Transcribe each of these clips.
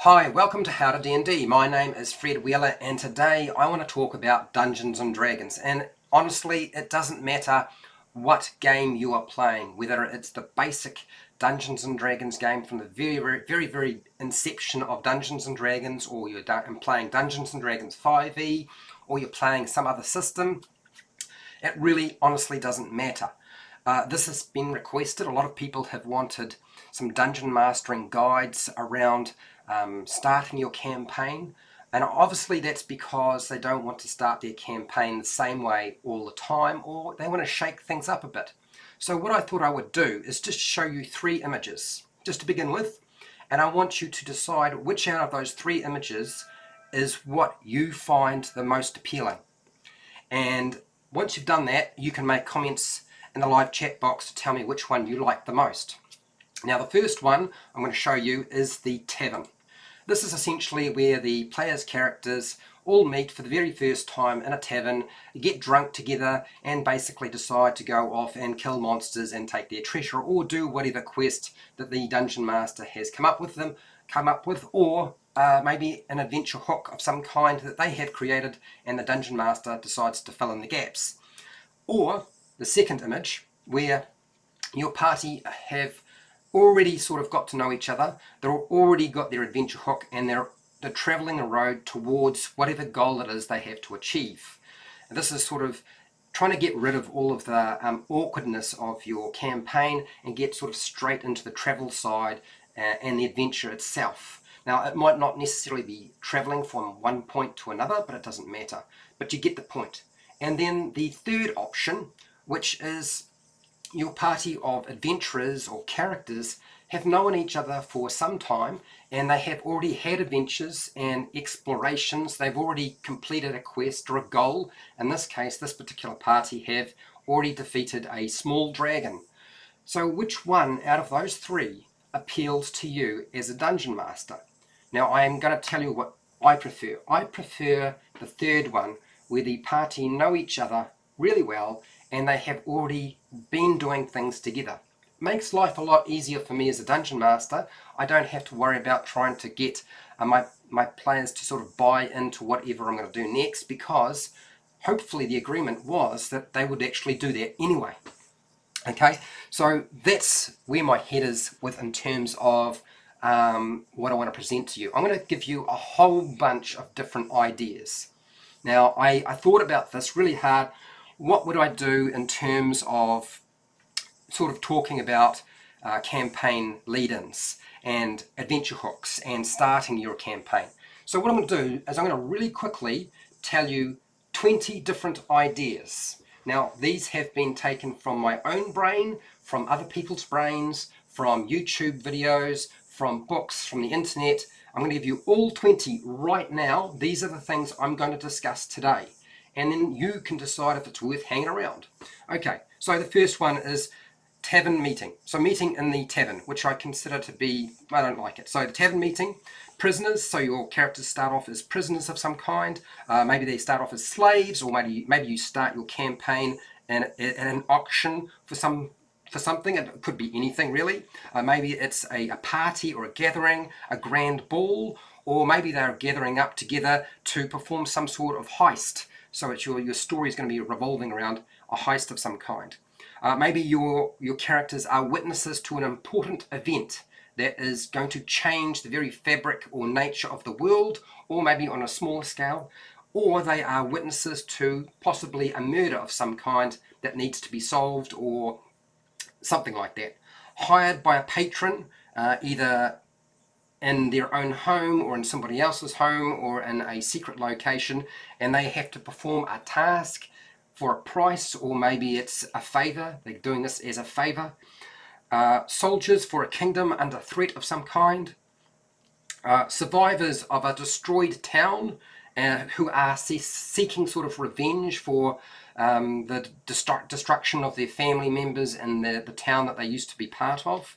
Hi, welcome to HowtoDandD. My name is Fred Wheeler and today I want to talk about Dungeons and Dragons. And honestly, it doesn't matter what game you are playing, whether it's the basic Dungeons and Dragons game from the very inception of Dungeons and Dragons, or you're playing Dungeons and Dragons 5e, or you're playing some other system. It really honestly doesn't matter. This has been requested. A lot of people have wanted some dungeon mastering guides around starting your campaign, and obviously that's because they don't want to start their campaign the same way all the time, or they want to shake things up a bit. So what I thought I would do is just show you three images just to begin with, and I want you to decide which out of those three images is what you find the most appealing. And once you've done that, you can make comments in the live chat box to tell me which one you like the most. Now the first one I'm going to show you is the Tavern. This is essentially where the players' characters all meet for the very first time in a tavern, get drunk together and basically decide to go off and kill monsters and take their treasure, or do whatever quest that the dungeon master has come up with, or maybe an adventure hook of some kind that they have created and the dungeon master decides to fill in the gaps. Or the second image, where your party have already sort of got to know each other, they've already got their adventure hook, and they're travelling a road towards whatever goal it is they have to achieve. And this is sort of trying to get rid of all of the awkwardness of your campaign and get sort of straight into the travel side and the adventure itself. Now it might not necessarily be travelling from one point to another, but it doesn't matter, but you get the point. And then the third option, which is your party of adventurers or characters have known each other for some time, and they have already had adventures and explorations. They've already completed a quest or a goal. In this case, this particular party have already defeated a small dragon. So which one out of those three appeals to you as a dungeon master? Now I am going to tell you what I prefer. I prefer the third one, where the party know each other really well and they have already been doing things together. It makes life a lot easier for me as a dungeon master. I don't have to worry about trying to get my players to sort of buy into whatever I'm going to do next, because hopefully the agreement was that they would actually do that anyway. Okay, so that's where my head is in terms of what I want to present to you. I'm going to give you a whole bunch of different ideas. Now I thought about this really hard. What would I do in terms of sort of talking about campaign lead-ins and adventure hooks and starting your campaign? So what I'm going to do is I'm going to really quickly tell you 20 different ideas. Now these have been taken from my own brain, from other people's brains, from YouTube videos, from books, from the internet. I'm going to give you all 20 right now. These are the things I'm going to discuss today, and then you can decide if it's worth hanging around. Okay, so the first one is tavern meeting. So meeting in the tavern, which I consider to be, I don't like it. So the tavern meeting, prisoners, so your characters start off as prisoners of some kind. Maybe they start off as slaves, or maybe you start your campaign at an auction for something. It could be anything really. Maybe it's a party or a gathering, a grand ball, or maybe they're gathering up together to perform some sort of heist. So it's your story is going to be revolving around a heist of some kind. Maybe your characters are witnesses to an important event that is going to change the very fabric or nature of the world, or maybe on a smaller scale, or they are witnesses to possibly a murder of some kind that needs to be solved, or something like that. Hired by a patron, either in their own home or in somebody else's home or in a secret location, and they have to perform a task for a price, or maybe it's a favor. They're doing this as a favor. Soldiers for a kingdom under threat of some kind. Survivors of a destroyed town who are seeking sort of revenge for the destruction of their family members in the town that they used to be part of.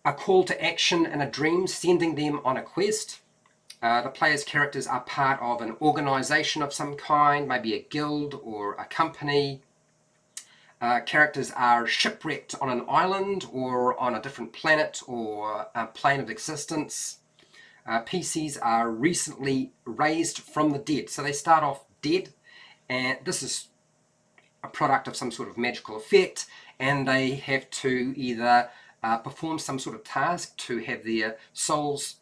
A call to action and a dream, sending them on a quest. The players' characters are part of an organization of some kind, maybe a guild or a company. Characters are shipwrecked on an island or on a different planet or a plane of existence. PCs are recently raised from the dead. So they start off dead, and this is a product of some sort of magical effect, and they have to either perform some sort of task to have their souls,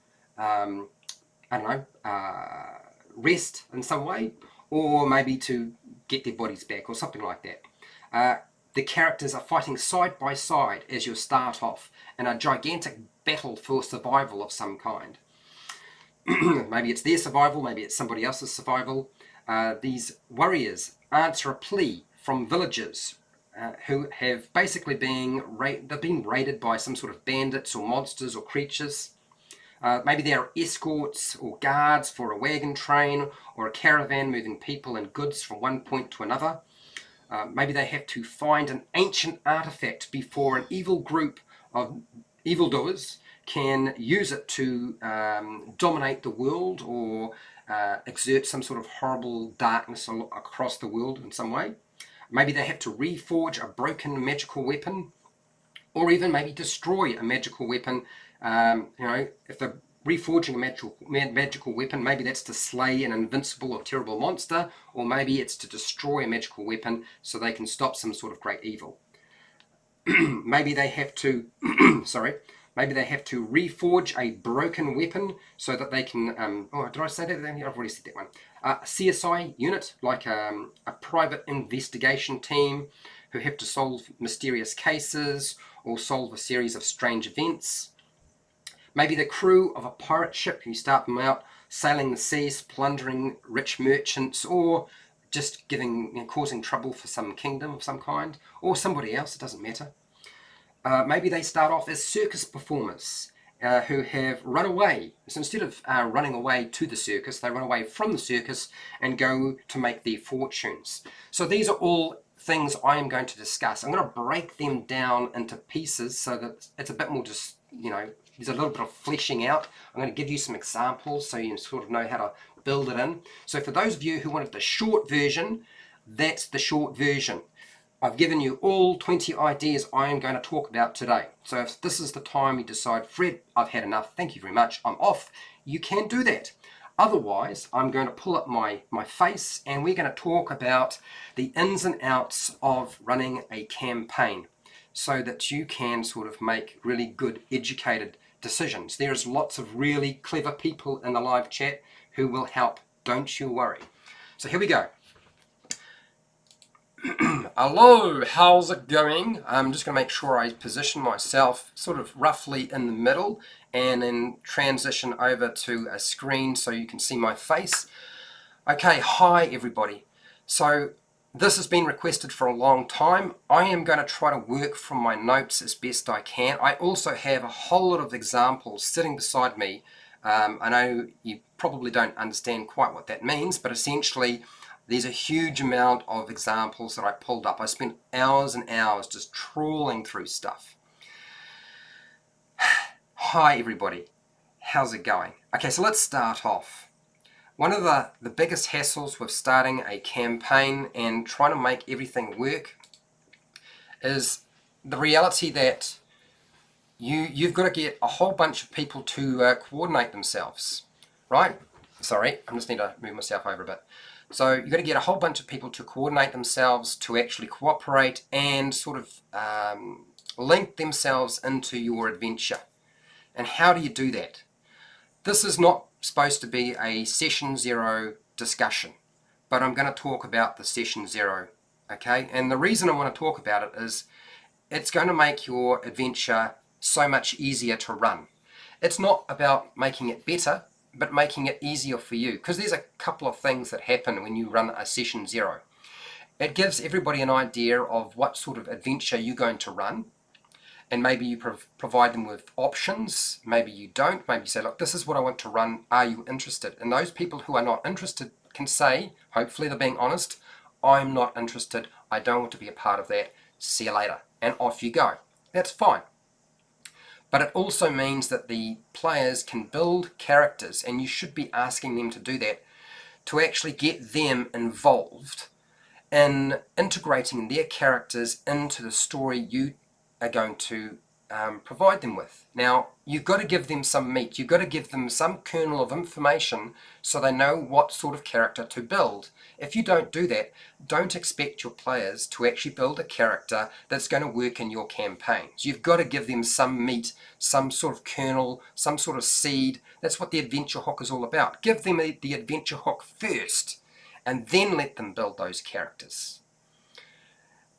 rest in some way, or maybe to get their bodies back or something like that. The characters are fighting side by side as you start off in a gigantic battle for survival of some kind. Maybe it's their survival, maybe it's somebody else's survival. These warriors answer a plea from villagers who have basically been raided by some sort of bandits or monsters or creatures. Maybe they are escorts or guards for a wagon train or a caravan moving people and goods from one point to another. Maybe they have to find an ancient artifact before an evil group of evildoers can use it to dominate the world or exert some sort of horrible darkness across the world in some way. Maybe they have to reforge a broken magical weapon, or even maybe destroy a magical weapon. If they're reforging a magical weapon, maybe that's to slay an invincible or terrible monster, or maybe it's to destroy a magical weapon so they can stop some sort of great evil. Maybe they have to, maybe they have to reforge a broken weapon so that they can, did I say that? I've already said that one. A CSI unit, like a private investigation team who have to solve mysterious cases or solve a series of strange events. Maybe the crew of a pirate ship, you start them out sailing the seas, plundering rich merchants, or just causing trouble for some kingdom of some kind, or somebody else, it doesn't matter. Maybe they start off as circus performers who have run away. So instead of running away to the circus, they run away from the circus and go to make their fortunes. So these are all things I am going to discuss. I'm going to break them down into pieces so that it's a bit more just, there's a little bit of fleshing out. I'm going to give you some examples so you sort of know how to build it in. So for those of you who wanted the short version, that's the short version. I've given you all 20 ideas I am going to talk about today. So if this is the time you decide, Fred, I've had enough, thank you very much, I'm off, you can do that. Otherwise, I'm going to pull up my face and we're going to talk about the ins and outs of running a campaign so that you can sort of make really good, educated decisions. There's lots of really clever people in the live chat who will help, don't you worry. So here we go. Hello, how's it going? I'm just going to make sure I position myself sort of roughly in the middle and then transition over to a screen so you can see my face. Okay, hi everybody. So this has been requested for a long time. I am going to try to work from my notes as best I can. I also have a whole lot of examples sitting beside me. I know you probably don't understand quite what that means, but essentially there's a huge amount of examples that I pulled up. I spent hours and hours just trawling through stuff. Hi everybody, how's it going? Okay, so let's start off. One of the biggest hassles with starting a campaign and trying to make everything work is the reality that you've got to get a whole bunch of people to coordinate themselves, right? Sorry, I just need to move myself over a bit. So you've got to get a whole bunch of people to coordinate themselves, to actually cooperate and sort of link themselves into your adventure. And how do you do that? This is not supposed to be a session 0 discussion, but I'm going to talk about the session 0, okay? And the reason I want to talk about it is it's going to make your adventure so much easier to run. It's not about making it better, but making it easier for you, because there's a couple of things that happen when you run a session 0. It gives everybody an idea of what sort of adventure you're going to run, and maybe you provide them with options, maybe you don't, maybe you say, look, this is what I want to run, are you interested? And those people who are not interested can say, hopefully they're being honest, I'm not interested, I don't want to be a part of that, see you later, and off you go. That's fine. But it also means that the players can build characters, and you should be asking them to do that, to actually get them involved in integrating their characters into the story you are going to provide them with. Now, you've got to give them some meat. You've got to give them some kernel of information so they know what sort of character to build. If you don't do that, don't expect your players to actually build a character that's going to work in your campaigns. You've got to give them some meat, some sort of kernel, some sort of seed. That's what the adventure hook is all about. Give them the adventure hook first, and then let them build those characters.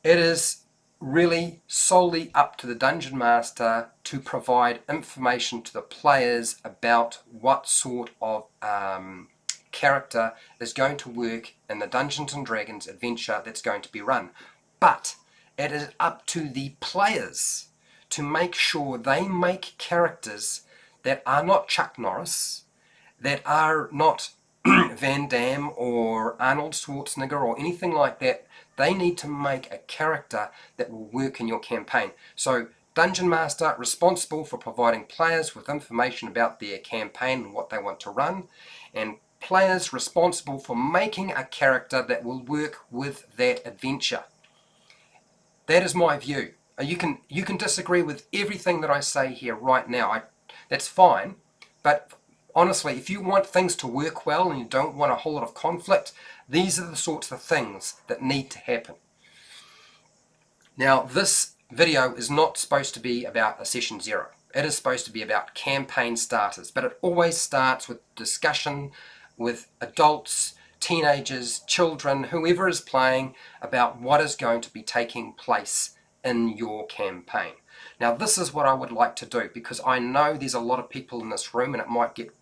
It is really solely up to the Dungeon Master to provide information to the players about what sort of character is going to work in the Dungeons and Dragons adventure that's going to be run. But it is up to the players to make sure they make characters that are not Chuck Norris, that are not Van Damme or Arnold Schwarzenegger or anything like that. They need to make a character that will work in your campaign. So Dungeon Master responsible for providing players with information about their campaign and what they want to run, and players responsible for making a character that will work with that adventure. That is my view. You can disagree with everything that I say here right now. That's fine, but honestly, if you want things to work well and you don't want a whole lot of conflict, these are the sorts of things that need to happen. Now, this video is not supposed to be about a session 0. It is supposed to be about campaign starters, but it always starts with discussion with adults, teenagers, children, whoever is playing, about what is going to be taking place in your campaign. Now, this is what I would like to do, because I know there's a lot of people in this room and it might get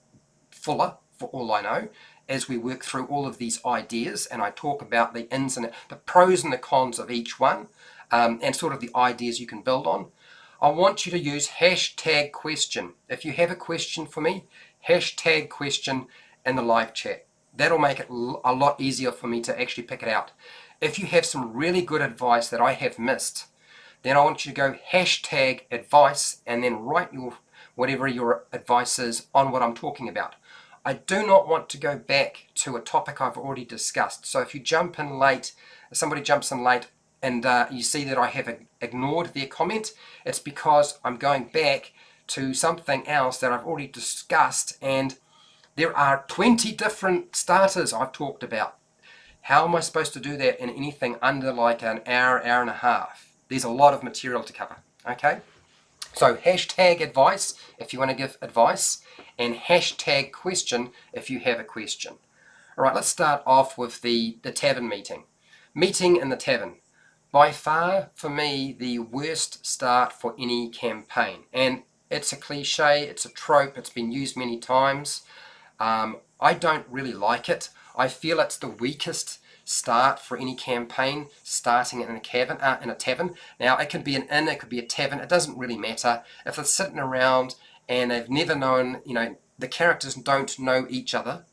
fuller, for all I know, as we work through all of these ideas and I talk about the ins and the pros and the cons of each one, and sort of the ideas you can build on. I want you to use hashtag question. If you have a question for me, hashtag question in the live chat. That'll make it a lot easier for me to actually pick it out. If you have some really good advice that I have missed, then I want you to go hashtag advice and then write your whatever your advice is on what I'm talking about. I do not want to go back to a topic I've already discussed. So if you jump in late, if somebody jumps in late and you see that I have ignored their comment, it's because I'm going back to something else that I've already discussed, and there are 20 different starters I've talked about. How am I supposed to do that in anything under like an hour, hour and a half? There's a lot of material to cover, okay? So hashtag advice if you want to give advice, and hashtag question if you have a question. All right, let's start off with the tavern meeting. Meeting in the tavern. By far, for me, the worst start for any campaign. And it's a cliche, it's a trope, it's been used many times. I don't really like it. I feel it's the weakest start for any campaign, starting in a tavern. Now, it could be an inn, it could be a tavern, it doesn't really matter. If they're sitting around and they've never known, the characters don't know each other,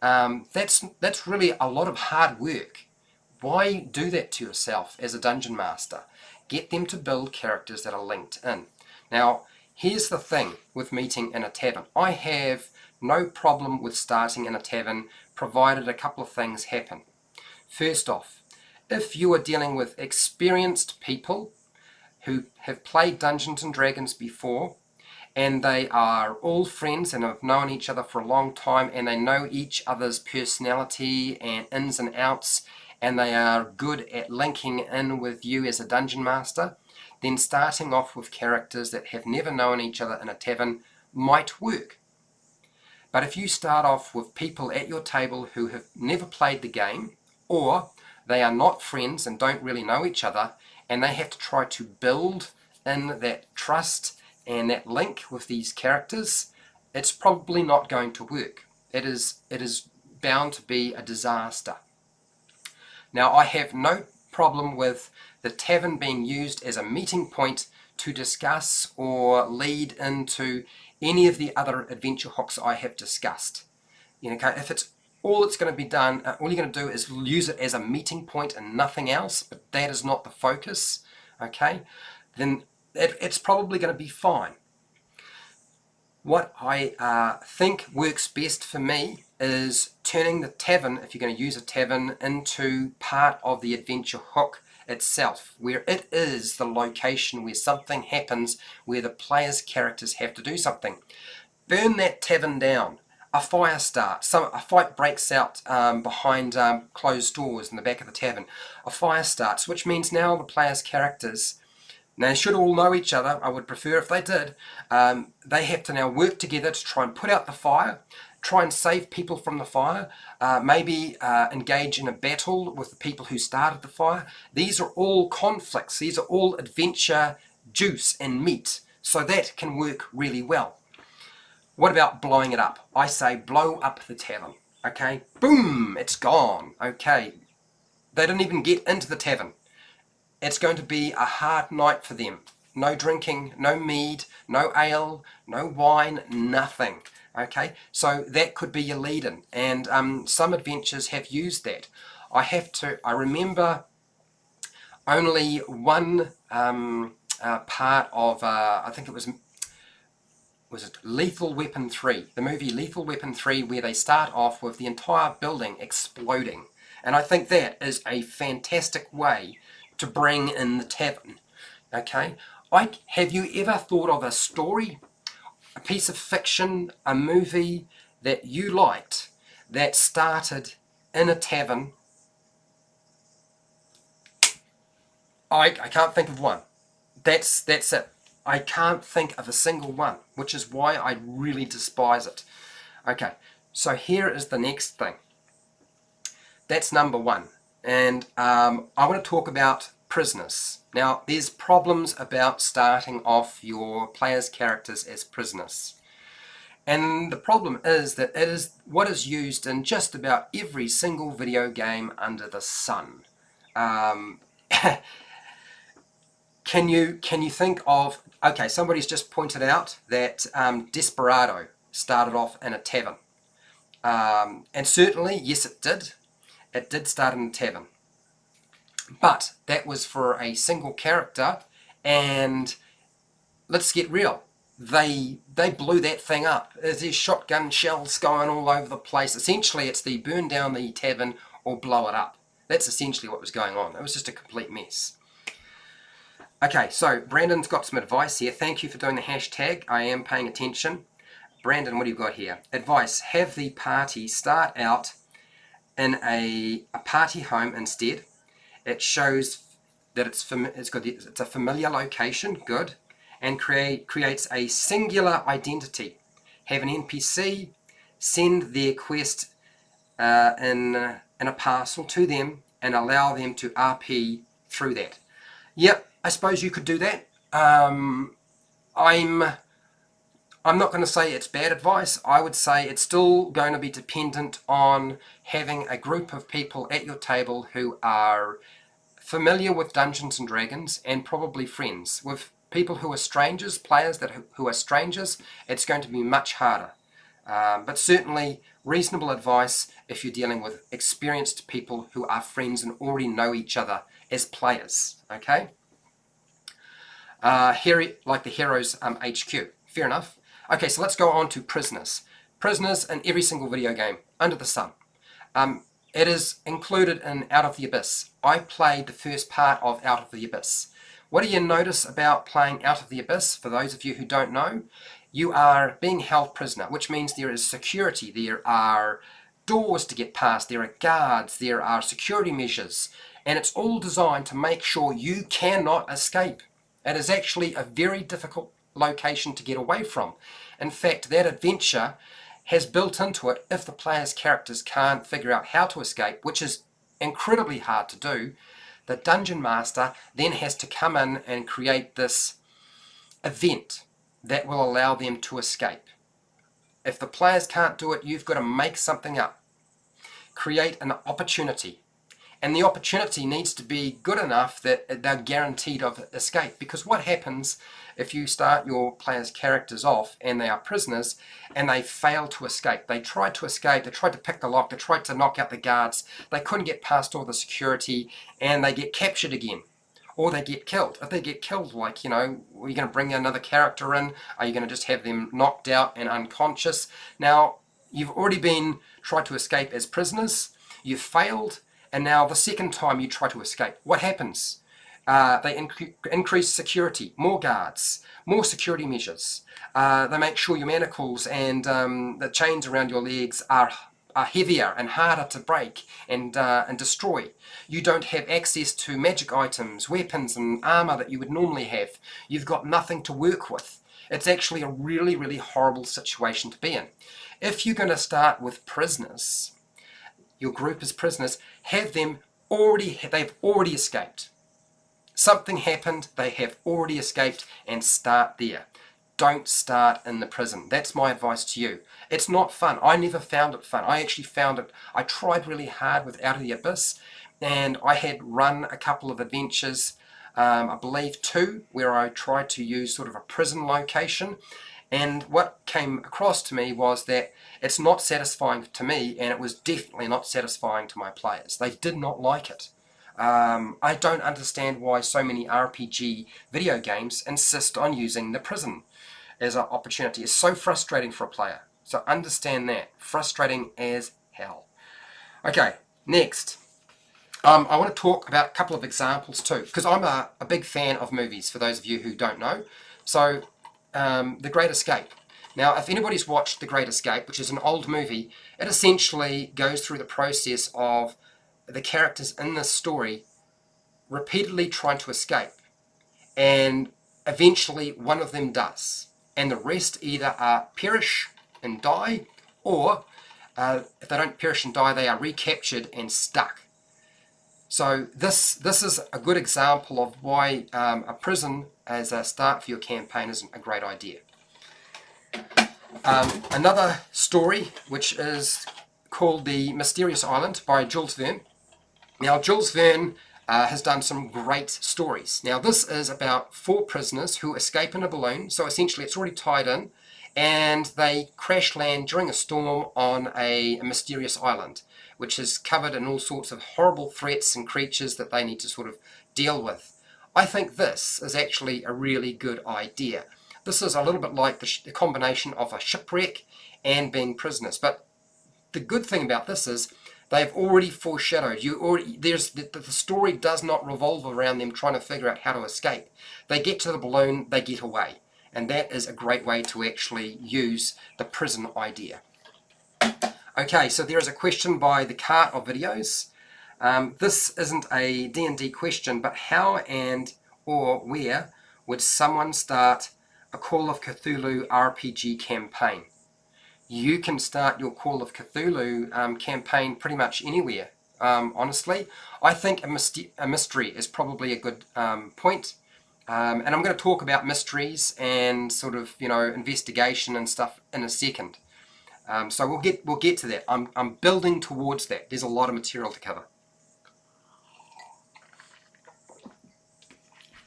that's really a lot of hard work. Why do that to yourself as a dungeon master? Get them to build characters that are linked in. Now, here's the thing with meeting in a tavern. I have no problem with starting in a tavern, provided a couple of things happen. First off, if you are dealing with experienced people who have played Dungeons and Dragons before, and they are all friends and have known each other for a long time, and they know each other's personality and ins and outs, and they are good at linking in with you as a dungeon master, then starting off with characters that have never known each other in a tavern might work. But if you start off with people at your table who have never played the game, or they are not friends and don't really know each other, and they have to try to build in that trust and that link with these characters, it's probably not going to work. It is bound to be a disaster. Now, I have no problem with the tavern being used as a meeting point to discuss or lead into any of the other adventure hooks I have discussed. If it's all it's going to be done, all you're going to do is use it as a meeting point and nothing else, but that is not the focus, okay, then it's probably going to be fine. What I think works best for me is turning the tavern, if you're going to use a tavern, into part of the adventure hook itself, where it is the location where something happens, where the player's characters have to do something. Burn that tavern down. A fire starts. A fight breaks out behind closed doors in the back of the tavern. A fire starts, which means now the player's characters, now they should all know each other. I would prefer if they did. They have to now work together to try and put out the fire, try and save people from the fire, maybe engage in a battle with the people who started the fire. These are all conflicts. These are all adventure juice and meat. So that can work really well. What about blowing it up? I say blow up the tavern. Okay, boom, it's gone. Okay, they didn't even get into the tavern. It's going to be a hard night for them. No drinking, no mead, no ale, no wine, nothing. Okay, so that could be your lead-in, and some adventures have used that. I remember only one part of, I think it was it Lethal Weapon 3, the movie Lethal Weapon 3, where they start off with the entire building exploding. And I think that is a fantastic way to bring in the tavern. Okay, have you ever thought of a story, a piece of fiction, a movie that you liked that started in a tavern? I can't think of one. That's it. I can't think of a single one, which is why I really despise it. Okay, so here is the next thing. That's number one. And I want to talk about prisoners. Now, there's problems about starting off your players' characters as prisoners. And the problem is that it is what is used in just about every single video game under the sun. Can you think of, okay, somebody's just pointed out that Desperado started off in a tavern. And certainly, yes, it did. It did start in a tavern. But that was for a single character, and let's get real. They blew that thing up. There's shotgun shells going all over the place. Essentially, it's the burn down the tavern or blow it up. That's essentially what was going on. It was just a complete mess. Okay, so Brandon's got some advice here. Thank you for doing the hashtag. I am paying attention. Brandon, what do you got here? Advice: have the party start out in a party home instead. It shows that it's a familiar location, good, and creates a singular identity. Have an NPC send their quest in a parcel to them and allow them to RP through that. Yep, I suppose you could do that. I'm not going to say it's bad advice. I would say it's still going to be dependent on having a group of people at your table who are familiar with Dungeons and Dragons and probably friends. With people who are strangers, players who are strangers, it's going to be much harder. But certainly reasonable advice if you're dealing with experienced people who are friends and already know each other as players. Okay? Like the Heroes HQ. Fair enough. Okay, so let's go on to prisoners. Prisoners in every single video game under the sun. It is included in Out of the Abyss. I played the first part of Out of the Abyss. What do you notice about playing Out of the Abyss? For those of you who don't know, you are being held prisoner, which means there is security. There are doors to get past, there are guards, there are security measures, and it's all designed to make sure you cannot escape. It is actually a very difficult location to get away from. In fact, that adventure has built into it, if the player's characters can't figure out how to escape, which is incredibly hard to do, the dungeon master then has to come in and create this event that will allow them to escape. If the players can't do it, you've got to make something up. Create an opportunity. And the opportunity needs to be good enough that they're guaranteed of escape. Because what happens if you start your players' characters off and they are prisoners and they fail to escape? They tried to escape, they tried to pick the lock, they tried to knock out the guards, they couldn't get past all the security, and they get captured again. or they get killed. If they get killed, like, are you going to bring another character in? Are you going to just have them knocked out and unconscious? Now, you've already been tried to escape as prisoners, you've failed, and now the second time you try to escape, what happens? They increase security, more guards, more security measures. They make sure your manacles and the chains around your legs are heavier and harder to break and destroy. You don't have access to magic items, weapons and armor that you would normally have. You've got nothing to work with. It's actually a really, really horrible situation to be in. If you're going to start with prisoners, your group is prisoners, they've already escaped. Something happened, they have already escaped, and start there. Don't start in the prison. That's my advice to you. It's not fun. I never found it fun. I actually found it, I tried really hard with Out of the Abyss, and I had run a couple of adventures, I believe 2, where I tried to use sort of a prison location, and what came across to me was that it's not satisfying to me, and it was definitely not satisfying to my players. They did not like it. I don't understand why so many RPG video games insist on using the prison as an opportunity. It's so frustrating for a player. So understand that. Frustrating as hell. Okay, next. I want to talk about a couple of examples too, because I'm a big fan of movies, for those of you who don't know. So, The Great Escape. Now, if anybody's watched The Great Escape, which is an old movie, it essentially goes through the process of the characters in this story repeatedly trying to escape, and eventually one of them does, and the rest either perish and die, or if they don't perish and die, they are recaptured and stuck. So this is a good example of why a prison as a start for your campaign isn't a great idea. Another story, which is called The Mysterious Island by Jules Verne. Now, Jules Verne has done some great stories. Now, this is about 4 prisoners who escape in a balloon, so essentially it's already tied in, and they crash land during a storm on a mysterious island, which is covered in all sorts of horrible threats and creatures that they need to sort of deal with. I think this is actually a really good idea. This is a little bit like the combination of a shipwreck and being prisoners, but the good thing about this is they've already foreshadowed. The story does not revolve around them trying to figure out how to escape. They get to the balloon, they get away. And that is a great way to actually use the prison idea. Okay, so there is a question by the Cart of Videos. This isn't a D&D question, but how and or where would someone start a Call of Cthulhu RPG campaign? You can start your Call of Cthulhu campaign pretty much anywhere, honestly. I think a mystery is probably a good point. And I'm going to talk about mysteries and sort of, investigation and stuff in a second. So we'll get to that. I'm building towards that. There's a lot of material to cover.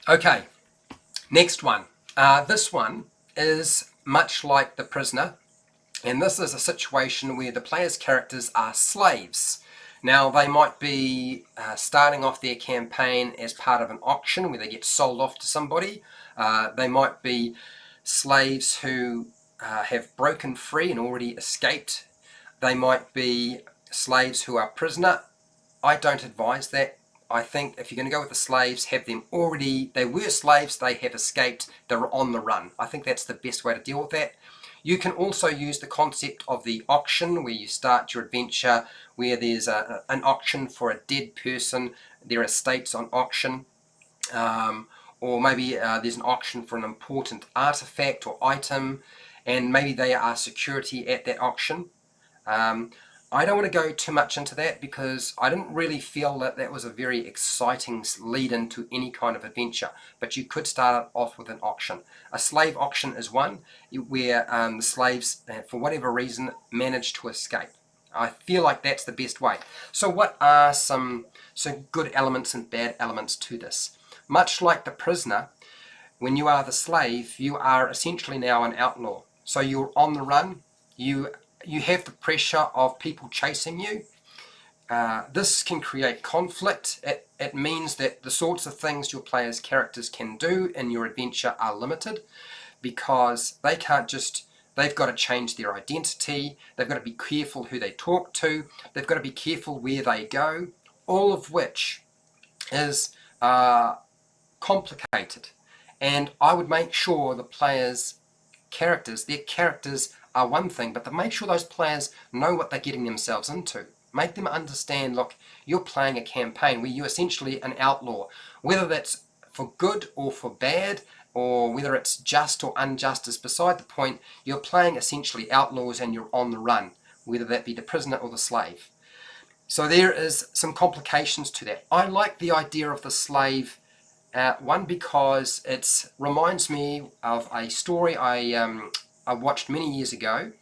Okay, next one. This one is much like The Prisoner. And this is a situation where the player's characters are slaves. Now, they might be starting off their campaign as part of an auction where they get sold off to somebody. They might be slaves who have broken free and already escaped. They might be slaves who are prisoner. I don't advise that. I think if you're going to go with the slaves, have them already, they were slaves, they have escaped, they're on the run. I think that's the best way to deal with that. You can also use the concept of the auction, where you start your adventure where there's an auction for a dead person, their estate's on auction, or maybe there's an auction for an important artifact or item, and maybe they are security at that auction. I don't want to go too much into that because I didn't really feel that that was a very exciting lead into any kind of adventure, but you could start off with an auction. A slave auction is one where the slaves, for whatever reason, manage to escape. I feel like that's the best way. So what are some good elements and bad elements to this? Much like the prisoner, when you are the slave, you are essentially now an outlaw. So you're on the run, you have the pressure of people chasing you. This can create conflict. It means that the sorts of things your players' characters can do in your adventure are limited, because they can't just, they've got to change their identity, they've got to be careful who they talk to, they've got to be careful where they go, all of which is complicated. And I would make sure the players' characters, their characters are one thing, but to make sure those players know what they're getting themselves into. Make them understand, look, you're playing a campaign where you're essentially an outlaw, whether that's for good or for bad, or whether it's just or unjust is beside the point. You're playing essentially outlaws and you're on the run, whether that be the prisoner or the slave. So there is some complications to that. I like the idea of the slave, one, because it reminds me of a story I watched many years ago,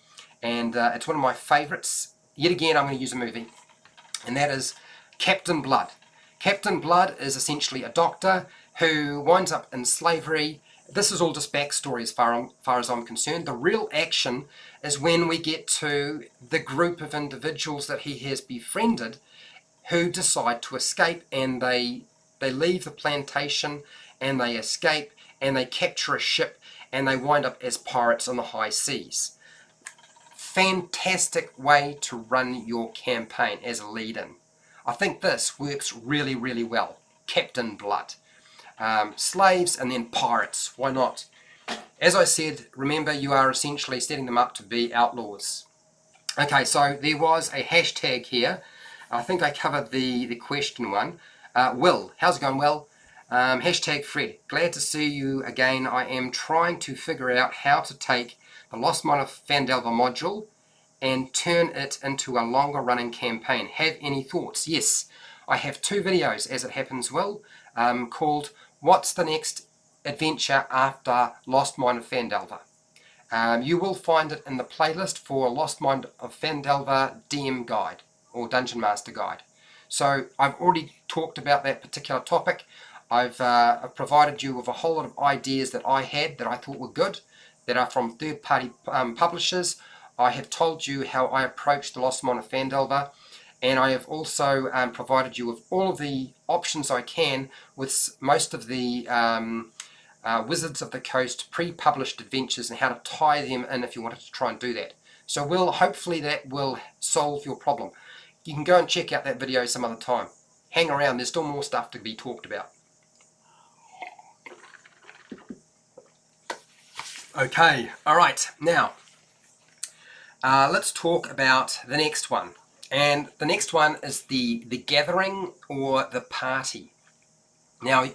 and it's one of my favourites. Yet again, I'm going to use a movie, and that is Captain Blood. Captain Blood is essentially a doctor who winds up in slavery. This is all just backstory as far as I'm concerned. The real action is when we get to the group of individuals that he has befriended who decide to escape, and they leave the plantation and they escape and they capture a ship and they wind up as pirates on the high seas. Fantastic way to run your campaign as a lead-in. I think this works really, really well. Captain Blood. Slaves and then pirates. Why not? As I said, remember, you are essentially setting them up to be outlaws. Okay, so there was a hashtag here. I think I covered the question one. Will, how's it going, Will? Hashtag Fred, glad to see you again. I am trying to figure out how to take the Lost Mine of Phandelver module and turn it into a longer running campaign. Have any thoughts? Yes, I have 2 videos, as it happens, Will, called What's the Next Adventure After Lost Mine of Phandelver? You will find it in the playlist for Lost Mine of Phandelver DM Guide, or Dungeon Master Guide. So I've already talked about that particular topic. I've provided you with a whole lot of ideas that I had that I thought were good, that are from third-party publishers. I have told you how I approached the Lost Mine of Phandelver, and I have also provided you with all of the options I can with most of the Wizards of the Coast pre-published adventures and how to tie them in if you wanted to try and do that. So hopefully that will solve your problem. You can go and check out that video some other time. Hang around, there's still more stuff to be talked about. Okay, alright, now let's talk about the next one. And the next one is the gathering or the party. Now,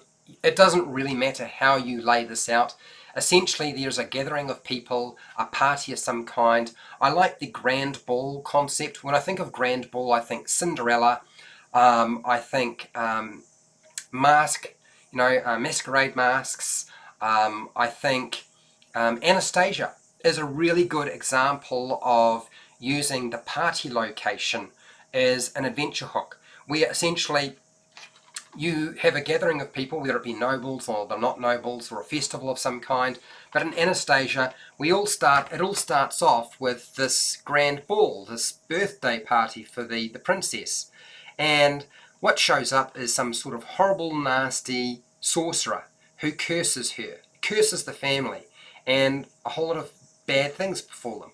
it doesn't really matter how you lay this out. Essentially, there's a gathering of people, a party of some kind. I like the grand ball concept. When I think of grand ball, I think Cinderella. I think masquerade masks. I think Anastasia is a really good example of using the party location as an adventure hook, where essentially you have a gathering of people, whether it be nobles or they're not nobles, or a festival of some kind. But in Anastasia, it all starts off with this grand ball, this birthday party for the princess. And what shows up is some sort of horrible, nasty sorcerer who curses her, curses the family, and a whole lot of bad things befall them.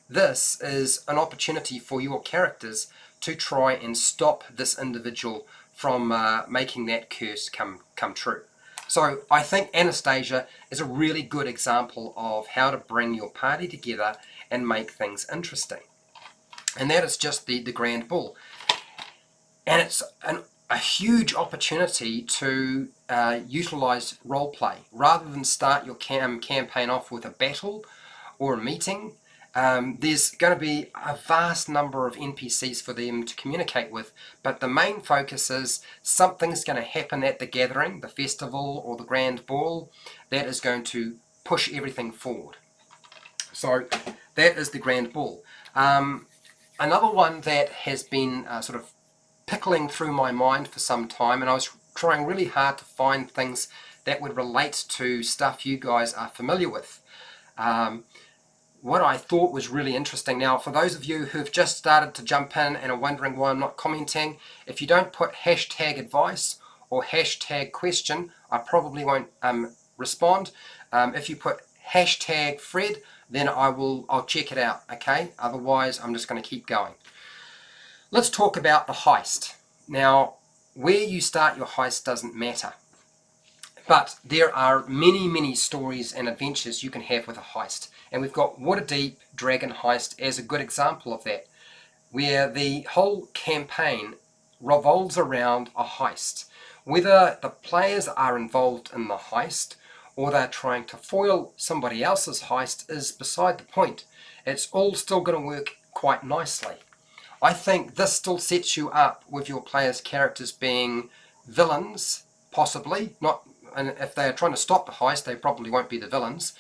This is an opportunity for your characters to try and stop this individual from making that curse come true. So I think Anastasia is a really good example of how to bring your party together and make things interesting. And that is just the grand ball. And it's a huge opportunity to utilize roleplay. Rather than start your campaign off with a battle or a meeting, there's going to be a vast number of NPCs for them to communicate with, but the main focus is something's going to happen at the gathering, the festival, or the grand ball that is going to push everything forward. So that is the grand ball. Another one that has been sort of pickling through my mind for some time, and I was trying really hard to find things that would relate to stuff you guys are familiar with. what I thought was really interesting. Now, for those of you who've just started to jump in and are wondering why I'm not commenting, if you don't put hashtag advice or hashtag question, I probably won't respond. If you put hashtag Fred, then I'll check it out, okay? Otherwise, I'm just going to keep going. Let's talk about the heist. Now, where you start your heist doesn't matter. But there are many, many stories and adventures you can have with a heist. And we've got Waterdeep Dragon Heist as a good example of that, where the whole campaign revolves around a heist. Whether the players are involved in the heist or they're trying to foil somebody else's heist is beside the point. It's all still going to work quite nicely. I think this still sets you up with your players' characters being villains, possibly. Not, and if they are trying to stop the heist, they probably won't be the villains.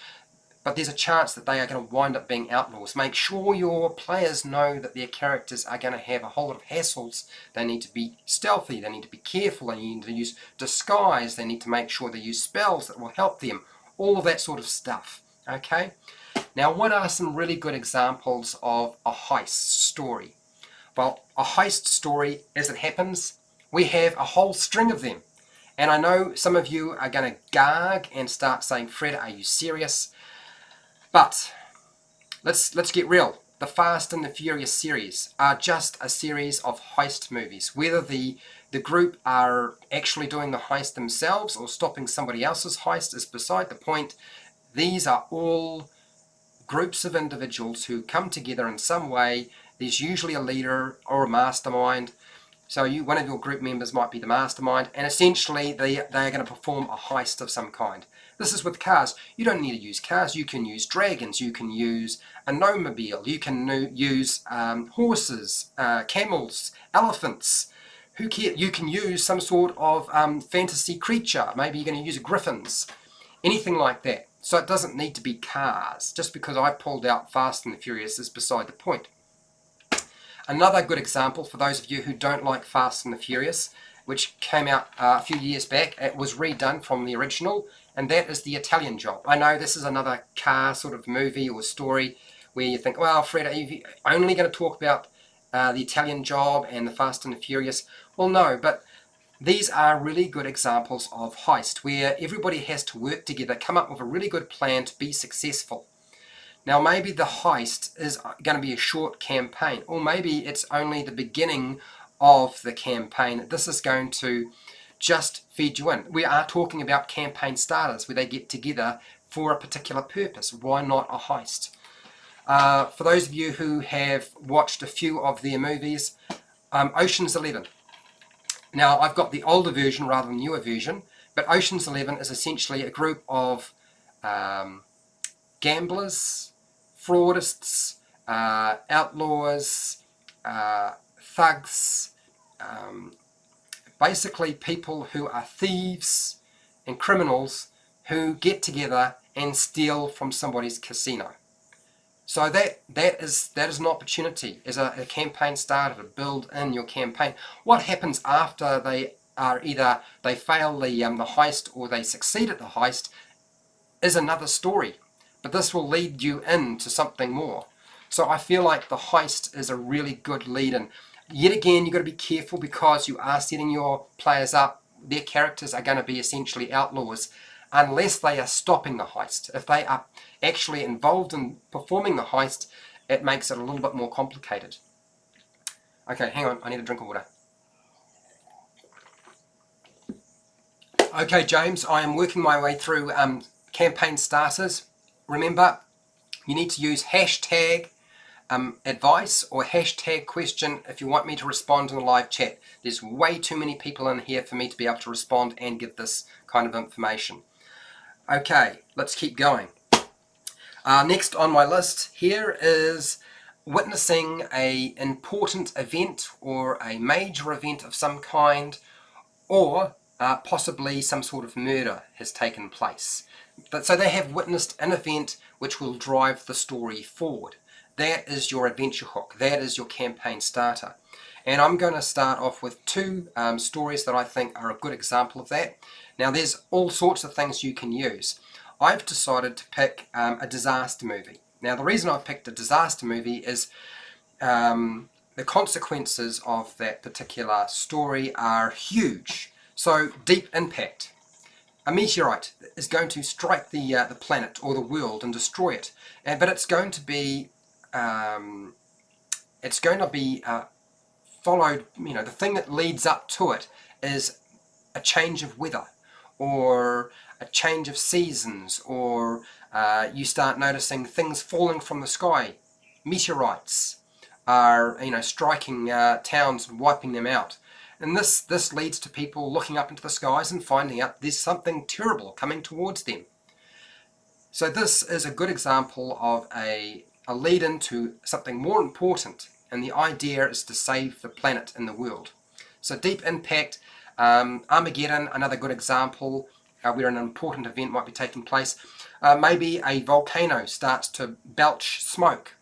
But there's a chance that they are going to wind up being outlaws. Make sure your players know that their characters are going to have a whole lot of hassles. They need to be stealthy, they need to be careful, they need to use disguise, they need to make sure they use spells that will help them. All of that sort of stuff. Okay? Now, what are some really good examples of a heist story? Well, a heist story, as it happens, we have a whole string of them. And I know some of you are going to gag and start saying, Fred, are you serious? But let's get real. The Fast and the Furious series are just a series of heist movies. Whether the group are actually doing the heist themselves or stopping somebody else's heist is beside the point. These are all groups of individuals who come together in some way. There's usually a leader or a mastermind. So one of your group members might be the mastermind, and essentially they are going to perform a heist of some kind. This is with cars. You don't need to use cars. You can use dragons. You can use a gnome-mobile. You can use horses, camels, elephants. Who cares? You can use some sort of fantasy creature. Maybe you're going to use griffins. Anything like that. So it doesn't need to be cars. Just because I pulled out Fast and the Furious is beside the point. Another good example for those of you who don't like Fast and the Furious, which came out a few years back, it was redone from the original, and that is The Italian Job. I know this is another car sort of movie or story where you think, well, Fred, are you only going to talk about The Italian Job and the Fast and the Furious? Well, no, but these are really good examples of heist, where everybody has to work together, come up with a really good plan to be successful. Now, maybe the heist is going to be a short campaign, or maybe it's only the beginning of the campaign. This is going to just feed you in. We are talking about campaign starters, where they get together for a particular purpose. Why not a heist? For those of you who have watched a few of their movies, Ocean's 11. Now, I've got the older version rather than newer version, but Ocean's 11 is essentially a group of gamblers, fraudists, outlaws, thugs, basically people who are thieves and criminals who get together and steal from somebody's casino. So that is an opportunity as a campaign starter to build in your campaign. What happens after they are either they fail the heist or they succeed at the heist is another story. But this will lead you into something more. So I feel like the heist is a really good lead-in. Yet again, you've got to be careful because you are setting your players up. Their characters are going to be essentially outlaws unless they are stopping the heist. If they are actually involved in performing the heist, it makes it a little bit more complicated. Okay, hang on, I need a drink of water. Okay, James, I am working my way through campaign starters. Remember, you need to use hashtag advice or hashtag question if you want me to respond in the live chat. There's way too many people in here for me to be able to respond and give this kind of information. Okay, let's keep going. Next on my list here is witnessing an important event or a major event of some kind, or possibly some sort of murder has taken place. So they have witnessed an event which will drive the story forward. That is your adventure hook. That is your campaign starter. And I'm going to start off with two stories that I think are a good example of that. Now, there's all sorts of things you can use. I've decided to pick a disaster movie. Now, the reason I've picked a disaster movie is the consequences of that particular story are huge. So, deep impact. A meteorite is going to strike the planet or the world and destroy it, but it's going to be followed. You know, the thing that leads up to it is a change of weather, or a change of seasons, or you start noticing things falling from the sky. Meteorites are, you know, striking towns and wiping them out. And this leads to people looking up into the skies and finding out there's something terrible coming towards them. So this is a good example of a lead into something more important, and the idea is to save the planet and the world. So deep impact, Armageddon, another good example where an important event might be taking place. Maybe a volcano starts to belch smoke,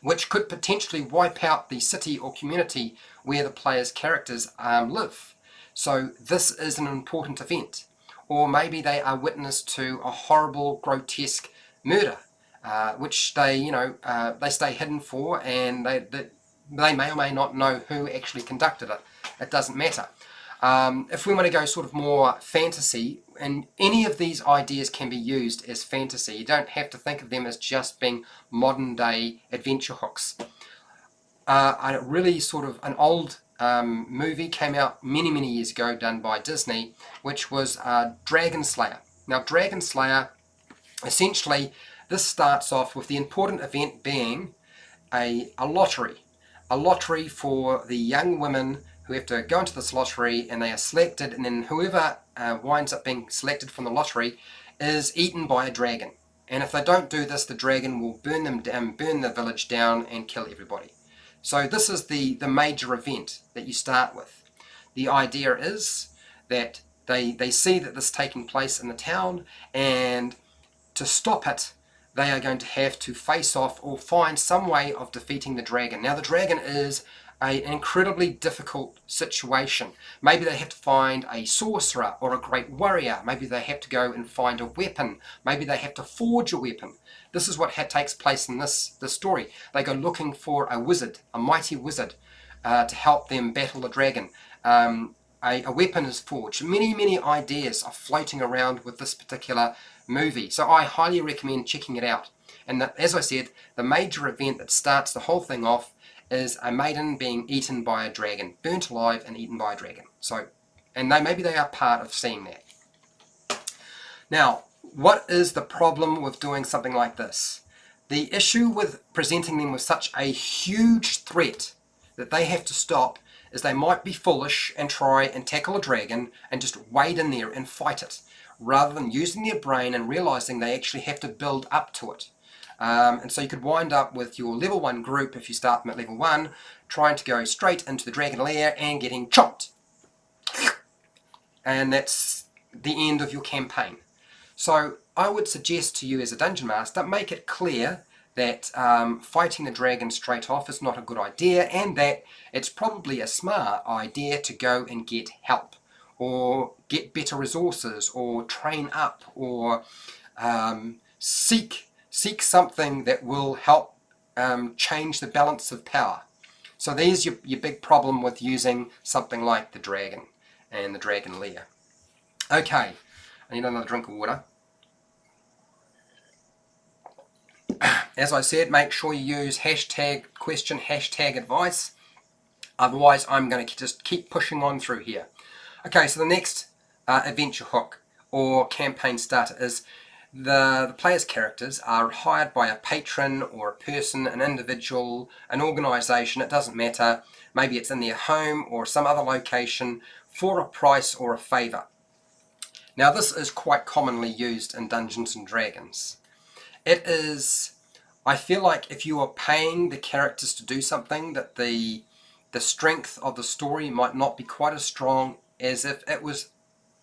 which could potentially wipe out the city or community where the player's characters live. So this is an important event. Or maybe they are witness to a horrible, grotesque murder, which they stay hidden for, and they may or may not know who actually conducted it. It doesn't matter. If we want to go sort of more fantasy, and any of these ideas can be used as fantasy, you don't have to think of them as just being modern day adventure hooks. A really sort of an old movie came out many years ago, done by Disney, which was Dragon Slayer. Now Dragon Slayer, essentially this starts off with the important event being a lottery for the young women who have to go into this lottery, and they are selected, and then whoever winds up being selected from the lottery is eaten by a dragon. And if they don't do this, the dragon will burn them down, burn the village down, and kill everybody. So this is the major event that you start with. The idea is that they see that this is taking place in the town, and to stop it, they are going to have to face off or find some way of defeating the dragon. Now the dragon is an incredibly difficult situation. Maybe they have to find a sorcerer or a great warrior. Maybe they have to go and find a weapon. Maybe they have to forge a weapon. This is what takes place in this story. They go looking for a wizard, a mighty wizard, to help them battle the dragon. A weapon is forged. Many ideas are floating around with this particular movie, so I highly recommend checking it out. And as I said, the major event that starts the whole thing off is a maiden being eaten by a dragon, burnt alive and eaten by a dragon. So, and maybe they are part of seeing that. Now, what is the problem with doing something like this? The issue with presenting them with such a huge threat that they have to stop is they might be foolish and try and tackle a dragon and just wade in there and fight it, rather than using their brain and realizing they actually have to build up to it. And so you could wind up with your level 1 group, if you start them at level 1, trying to go straight into the dragon lair and getting chopped. And that's the end of your campaign. So I would suggest to you as a dungeon master, make it clear that fighting the dragon straight off is not a good idea, and that it's probably a smart idea to go and get help, or get better resources, or train up, or seek something that will help change the balance of power. So there's your big problem with using something like the dragon and the dragon lair. Okay, I need another drink of water. As I said, make sure you use hashtag question, hashtag advice. Otherwise, I'm going to just keep pushing on through here. Okay, so the next adventure hook or campaign starter is the player's characters are hired by a patron or a person, an individual, an organisation, it doesn't matter. Maybe it's in their home or some other location for a price or a favour. Now this is quite commonly used in Dungeons and Dragons. It is, I feel like if you are paying the characters to do something, that the strength of the story might not be quite as strong as if it was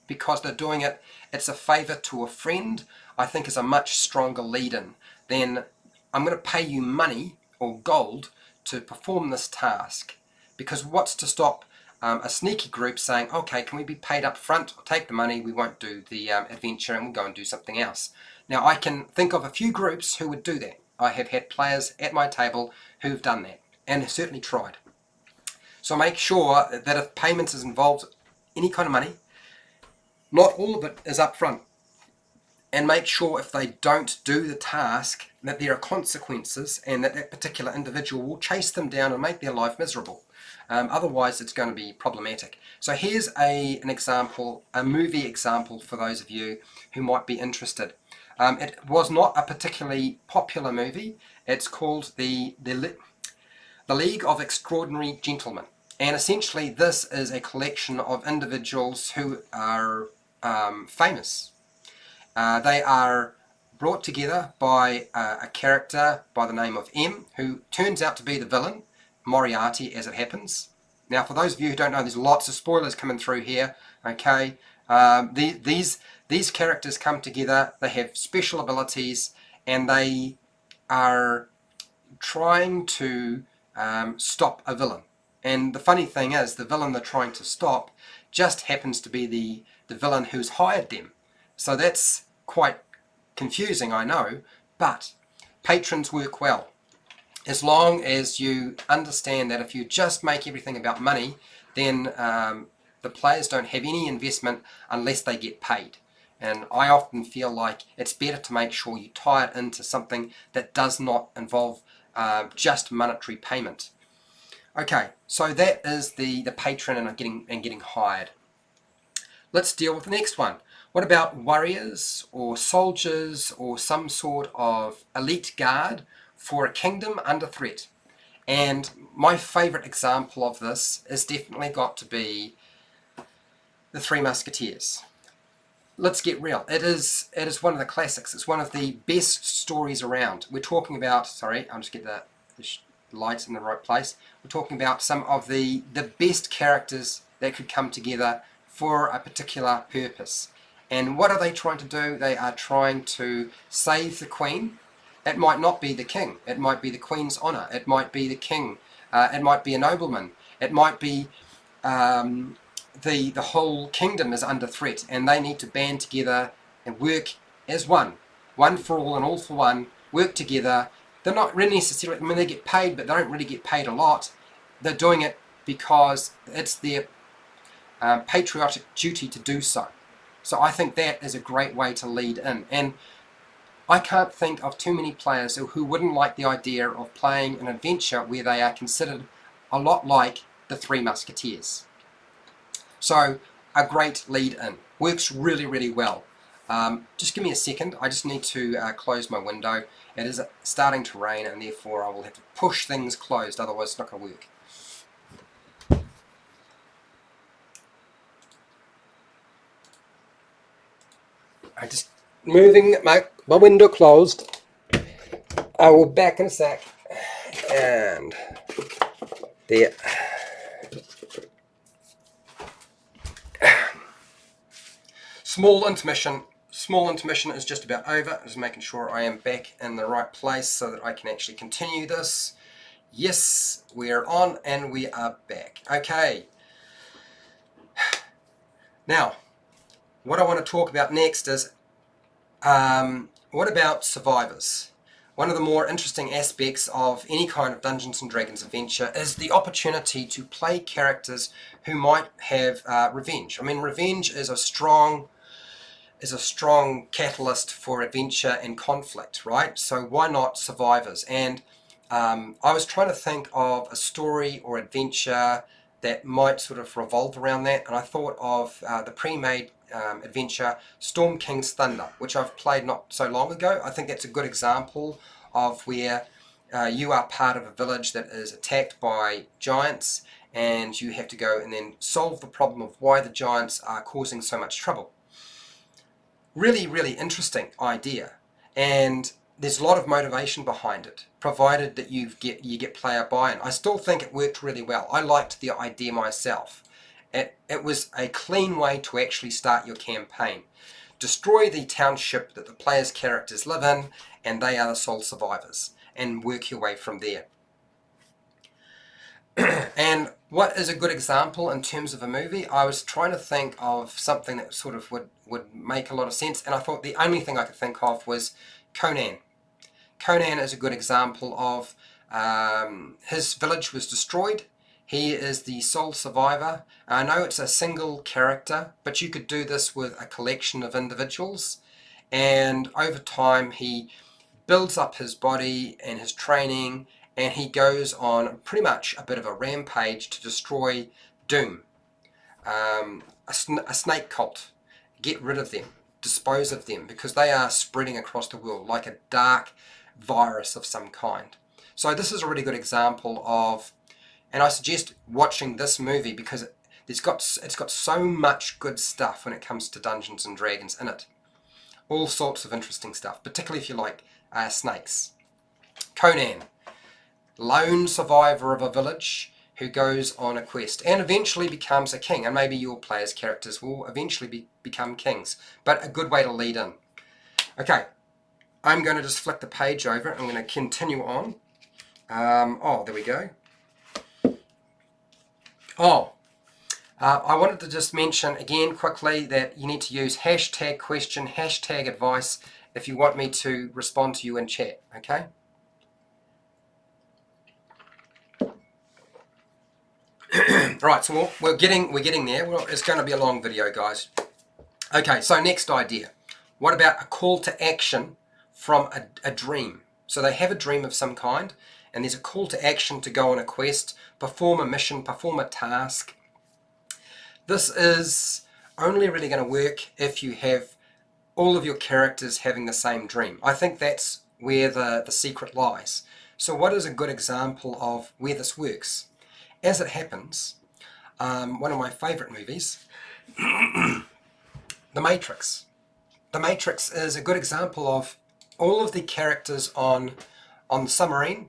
because they're doing it, it's a favour to a friend. I think is a much stronger lead-in than I'm going to pay you money or gold to perform this task. Because what's to stop a sneaky group saying, okay, can we be paid up front, or take the money, we won't do the adventure and we'll go and do something else. Now I can think of a few groups who would do that. I have had players at my table who've done that, and have certainly tried. So make sure that if payments is involved, any kind of money, not all of it is up front. And make sure if they don't do the task that there are consequences, and that that particular individual will chase them down and make their life miserable. Otherwise it's going to be problematic. So here's an example, a movie example for those of you who might be interested. It was not a particularly popular movie. It's called the League of Extraordinary Gentlemen. And essentially this is a collection of individuals who are famous. They are brought together by a character by the name of M, who turns out to be the villain, Moriarty, as it happens. Now, for those of you who don't know, there's lots of spoilers coming through here, okay? These characters come together, they have special abilities, and they are trying to stop a villain. And the funny thing is, the villain they're trying to stop just happens to be the villain who's hired them. So that's quite confusing, I know, but patrons work well. As long as you understand that if you just make everything about money, then the players don't have any investment unless they get paid. And I often feel like it's better to make sure you tie it into something that does not involve just monetary payment. Okay, so that is the patron and getting hired. Let's deal with the next one. What about warriors or soldiers or some sort of elite guard for a kingdom under threat? And my favourite example of this has definitely got to be the Three Musketeers. Let's get real. It is one of the classics. It's one of the best stories around. We're talking about, sorry, I'll just get the lights in the right place. We're talking about some of the best characters that could come together for a particular purpose. And what are they trying to do? They are trying to save the Queen. It might not be the King. It might be the Queen's honour. It might be the King. It might be a nobleman. It might be the whole kingdom is under threat, and they need to band together and work as one. One for all and all for one. Work together. They're not really necessarily, I mean, they get paid, but they don't really get paid a lot. They're doing it because it's their patriotic duty to do so. So I think that is a great way to lead in. And I can't think of too many players who wouldn't like the idea of playing an adventure where they are considered a lot like the Three Musketeers. So a great lead in. Works really, really well. Just give me a second. I just need to close my window. It is starting to rain, and therefore I will have to push things closed, otherwise it's not going to work. I just moving my window closed. I will back in a sec. And there. Small intermission is just about over. Just making sure I am back in the right place so that I can actually continue this. Yes, we're on and we are back. Okay. Now, what I want to talk about next is what about survivors? One of the more interesting aspects of any kind of Dungeons and Dragons adventure is the opportunity to play characters who might have revenge. I mean, revenge is a strong catalyst for adventure and conflict, right? So why not survivors? And I was trying to think of a story or adventure that might sort of revolve around that, and I thought of the pre-made adventure Storm King's Thunder, which I've played not so long ago. I think that's a good example of where you are part of a village that is attacked by giants, and you have to go and then solve the problem of why the giants are causing so much trouble. Really, really interesting idea, and there's a lot of motivation behind it, provided that you get player buy-in. I still think it worked really well. I liked the idea myself. It was a clean way to actually start your campaign. Destroy the township that the player's characters live in, and they are the sole survivors, and work your way from there. And what is a good example in terms of a movie? I was trying to think of something that sort of would make a lot of sense, and I thought the only thing I could think of was Conan. Conan is a good example of his village was destroyed. He is the sole survivor. I know it's a single character, but you could do this with a collection of individuals, and over time he builds up his body and his training, and he goes on pretty much a bit of a rampage to destroy Doom, a snake cult. Get rid of them, dispose of them, because they are spreading across the world like a dark virus of some kind. So this is a really good example of, and I suggest watching this movie because it's got so much good stuff when it comes to Dungeons and Dragons in it. All sorts of interesting stuff, particularly if you like snakes. Conan, lone survivor of a village who goes on a quest and eventually becomes a king, and maybe your players' characters will eventually become kings, but a good way to lead in. Okay, I'm going to just flick the page over. I'm going to continue on. There we go. I wanted to just mention again quickly that you need to use hashtag question, hashtag advice if you want me to respond to you in chat, okay? Right, so we're getting there. Well, it's going to be a long video, guys. Okay, so next idea. What about a call to action from a dream? So they have a dream of some kind, and there's a call to action to go on a quest, perform a mission, perform a task. This is only really going to work if you have all of your characters having the same dream. I think that's where the secret lies. So what is a good example of where this works? As it happens, one of my favourite movies, The Matrix. The Matrix is a good example of all of the characters on the submarine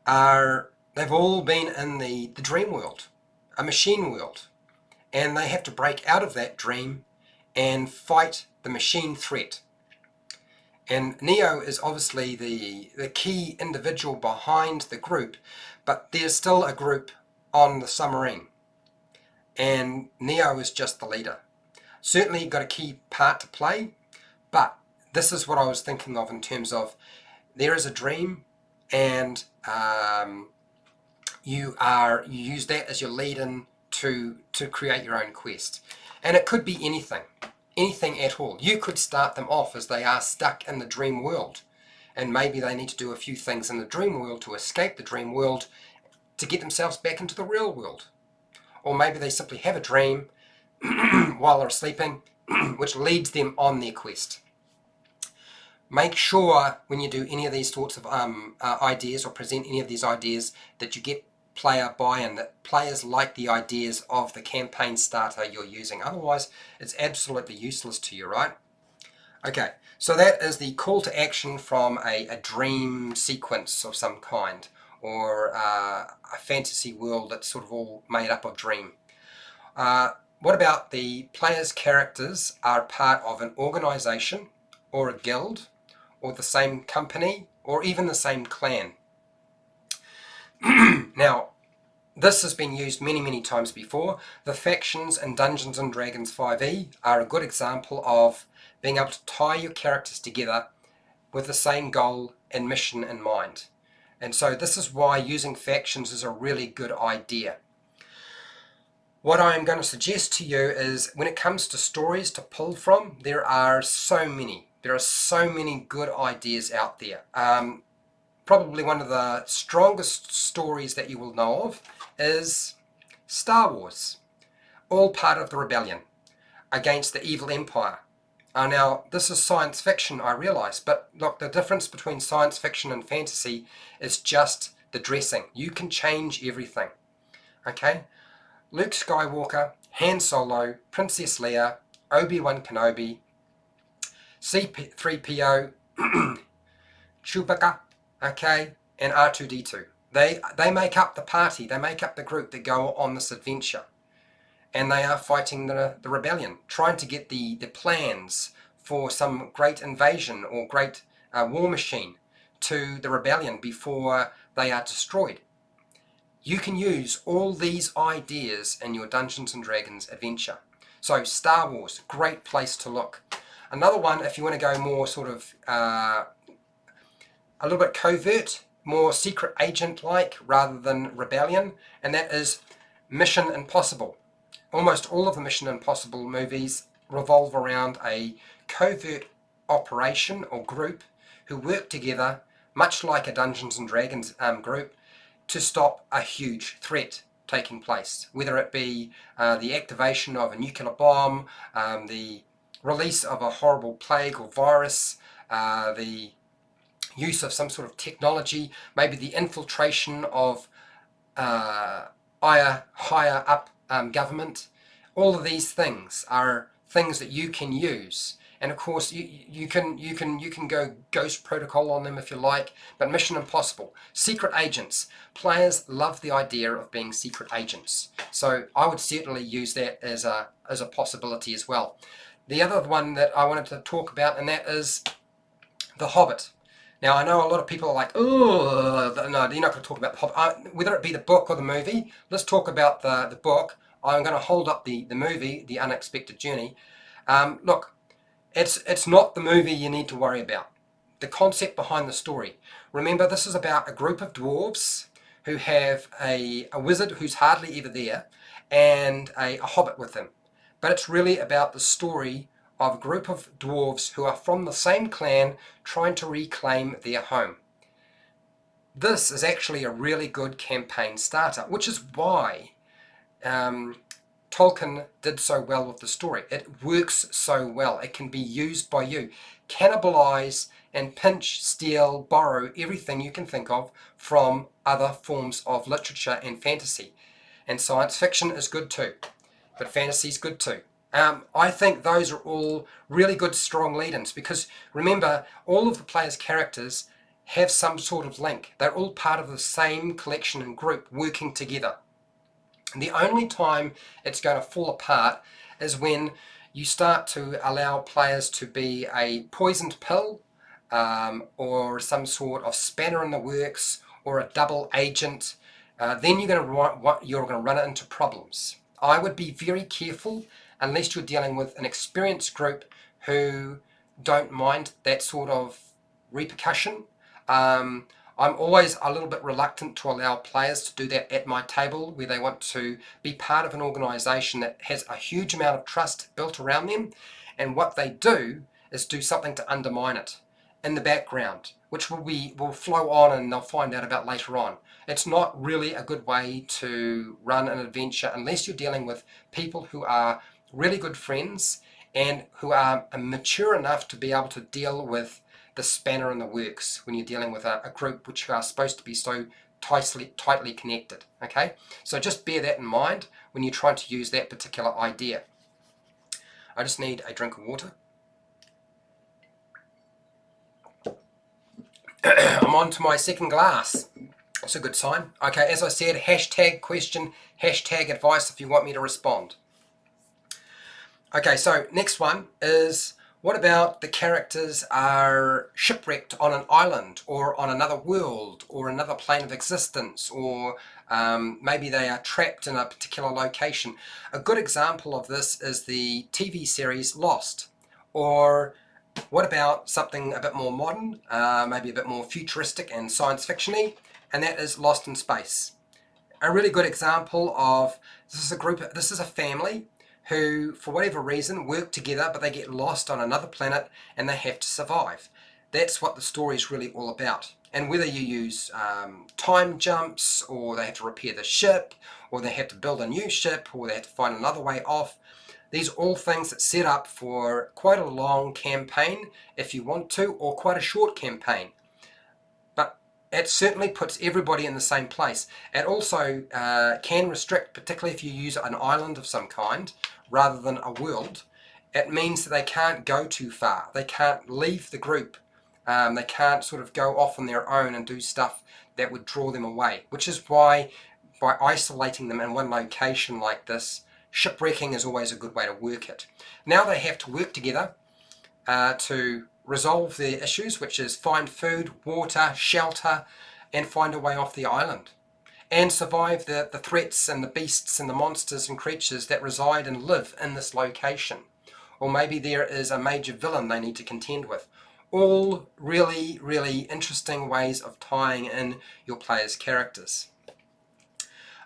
they've all been in the dream world, a machine world, and they have to break out of that dream and fight the machine threat. And Neo is obviously the key individual behind the group, but there's still a group on the submarine, and Neo is just the leader. Certainly got a key part to play, but this is what I was thinking of in terms of there is a dream, and you use that as your lead-in to create your own quest. And it could be anything at all. You could start them off as they are stuck in the dream world, and maybe they need to do a few things in the dream world to escape the dream world to get themselves back into the real world. Or maybe they simply have a dream while they're sleeping, which leads them on their quest. Make sure when you do any of these sorts of ideas or present any of these ideas that you get player buy-in, that players like the ideas of the campaign starter you're using. Otherwise, it's absolutely useless to you, right? Okay, so that is the call to action from a dream sequence of some kind, or a fantasy world that's sort of all made up of dream. What about the players' characters are part of an organization or a guild or the same company or even the same clan? Now, this has been used many times before. The factions in Dungeons and Dragons 5e are a good example of being able to tie your characters together with the same goal and mission in mind. And so this is why using factions is a really good idea. What I am going to suggest to you is, when it comes to stories to pull from, there are so many good ideas out there. Probably one of the strongest stories that you will know of is Star Wars, all part of the rebellion against the evil empire. Now, this is science fiction, I realise, but look, the difference between science fiction and fantasy is just the dressing. You can change everything, okay? Luke Skywalker, Han Solo, Princess Leia, Obi-Wan Kenobi, C-3PO, Chewbacca, okay, and R2-D2. They make up the party, they make up the group that go on this adventure. And they are fighting the rebellion, trying to get the plans for some great invasion or great war machine to the rebellion before they are destroyed. You can use all these ideas in your Dungeons and Dragons adventure. So Star Wars, great place to look. Another one, if you want to go more sort of a little bit covert, more secret agent-like rather than rebellion, and that is Mission Impossible. Almost all of the Mission Impossible movies revolve around a covert operation or group who work together, much like a Dungeons and Dragons group, to stop a huge threat taking place, whether it be the activation of a nuclear bomb, the release of a horrible plague or virus, the use of some sort of technology, maybe the infiltration of higher up government. All of these things are things that you can use, and of course you can go Ghost Protocol on them if you like. But Mission Impossible, secret agents. Players love the idea of being secret agents, so I would certainly use that as a possibility as well. The other one that I wanted to talk about, and that is The Hobbit. Now, I know a lot of people are like, oh, no, you're not going to talk about The Hobbit. Whether it be the book or the movie, let's talk about the book. I'm going to hold up the movie, The Unexpected Journey. Look, it's not the movie you need to worry about. The concept behind the story. Remember, this is about a group of dwarves who have a wizard who's hardly ever there and a hobbit with them. But it's really about the story of a group of dwarves who are from the same clan trying to reclaim their home. This is actually a really good campaign starter, which is why Tolkien did so well with the story. It works so well. It can be used by you. Cannibalize and pinch, steal, borrow everything you can think of from other forms of literature and fantasy. And science fiction is good too, but fantasy is good too. I think those are all really good strong lead-ins, because remember, all of the players' characters have some sort of link. They're all part of the same collection and group working together. And the only time it's going to fall apart is when you start to allow players to be a poisoned pill, or some sort of spanner in the works, or a double agent. Then you're going to run into problems. I would be very careful unless you're dealing with an experienced group who don't mind that sort of repercussion. I'm always a little bit reluctant to allow players to do that at my table, where they want to be part of an organisation that has a huge amount of trust built around them, and what they do is do something to undermine it in the background, which will flow on and they'll find out about later on. It's not really a good way to run an adventure unless you're dealing with people who are really good friends and who are mature enough to be able to deal with the spanner in the works when you're dealing with a group which are supposed to be so tightly connected. Okay, so just bear that in mind when you're trying to use that particular idea. I just need a drink of water. I'm on to my second glass. It's a good sign. Okay, as I said, hashtag question, hashtag advice if you want me to respond. Okay, so next one is, what about the characters are shipwrecked on an island or on another world or another plane of existence, or maybe they are trapped in a particular location. A good example of this is the TV series Lost. Or what about something a bit more modern, maybe a bit more futuristic and science fiction-y, and that is Lost in Space. A really good example of, this is a family who, for whatever reason, work together, but they get lost on another planet and they have to survive. That's what the story is really all about. And whether you use time jumps, or they have to repair the ship, or they have to build a new ship, or they have to find another way off, these are all things that set up for quite a long campaign if you want to, or quite a short campaign. But it certainly puts everybody in the same place. It also can restrict, particularly if you use an island of some kind rather than a world. It means that they can't go too far. They can't leave the group. They can't sort of go off on their own and do stuff that would draw them away, which is why by isolating them in one location like this, shipwrecking is always a good way to work it. Now they have to work together to resolve their issues, which is find food, water, shelter, and find a way off the island, and survive the threats and the beasts and the monsters and creatures that reside and live in this location. Or maybe there is a major villain they need to contend with. all really, really interesting ways of tying in your players' characters.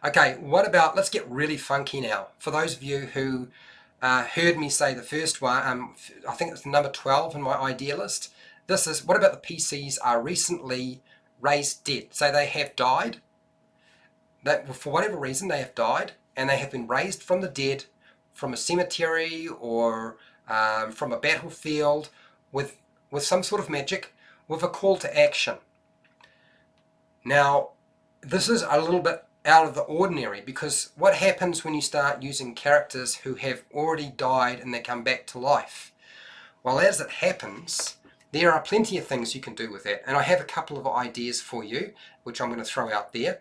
Okay, what about, let's get really funky now. For those of you who heard me say the first one, I think it's number 12 in my idea list. This is, what about the PCs are recently raised dead? So they have died, that for whatever reason they have died, and they have been raised from the dead, from a cemetery or from a battlefield with some sort of magic, with a call to action. Now, this is a little bit out of the ordinary, because what happens when you start using characters who have already died and they come back to life? Well, as it happens, there are plenty of things you can do with that, and I have a couple of ideas for you, which I'm going to throw out there.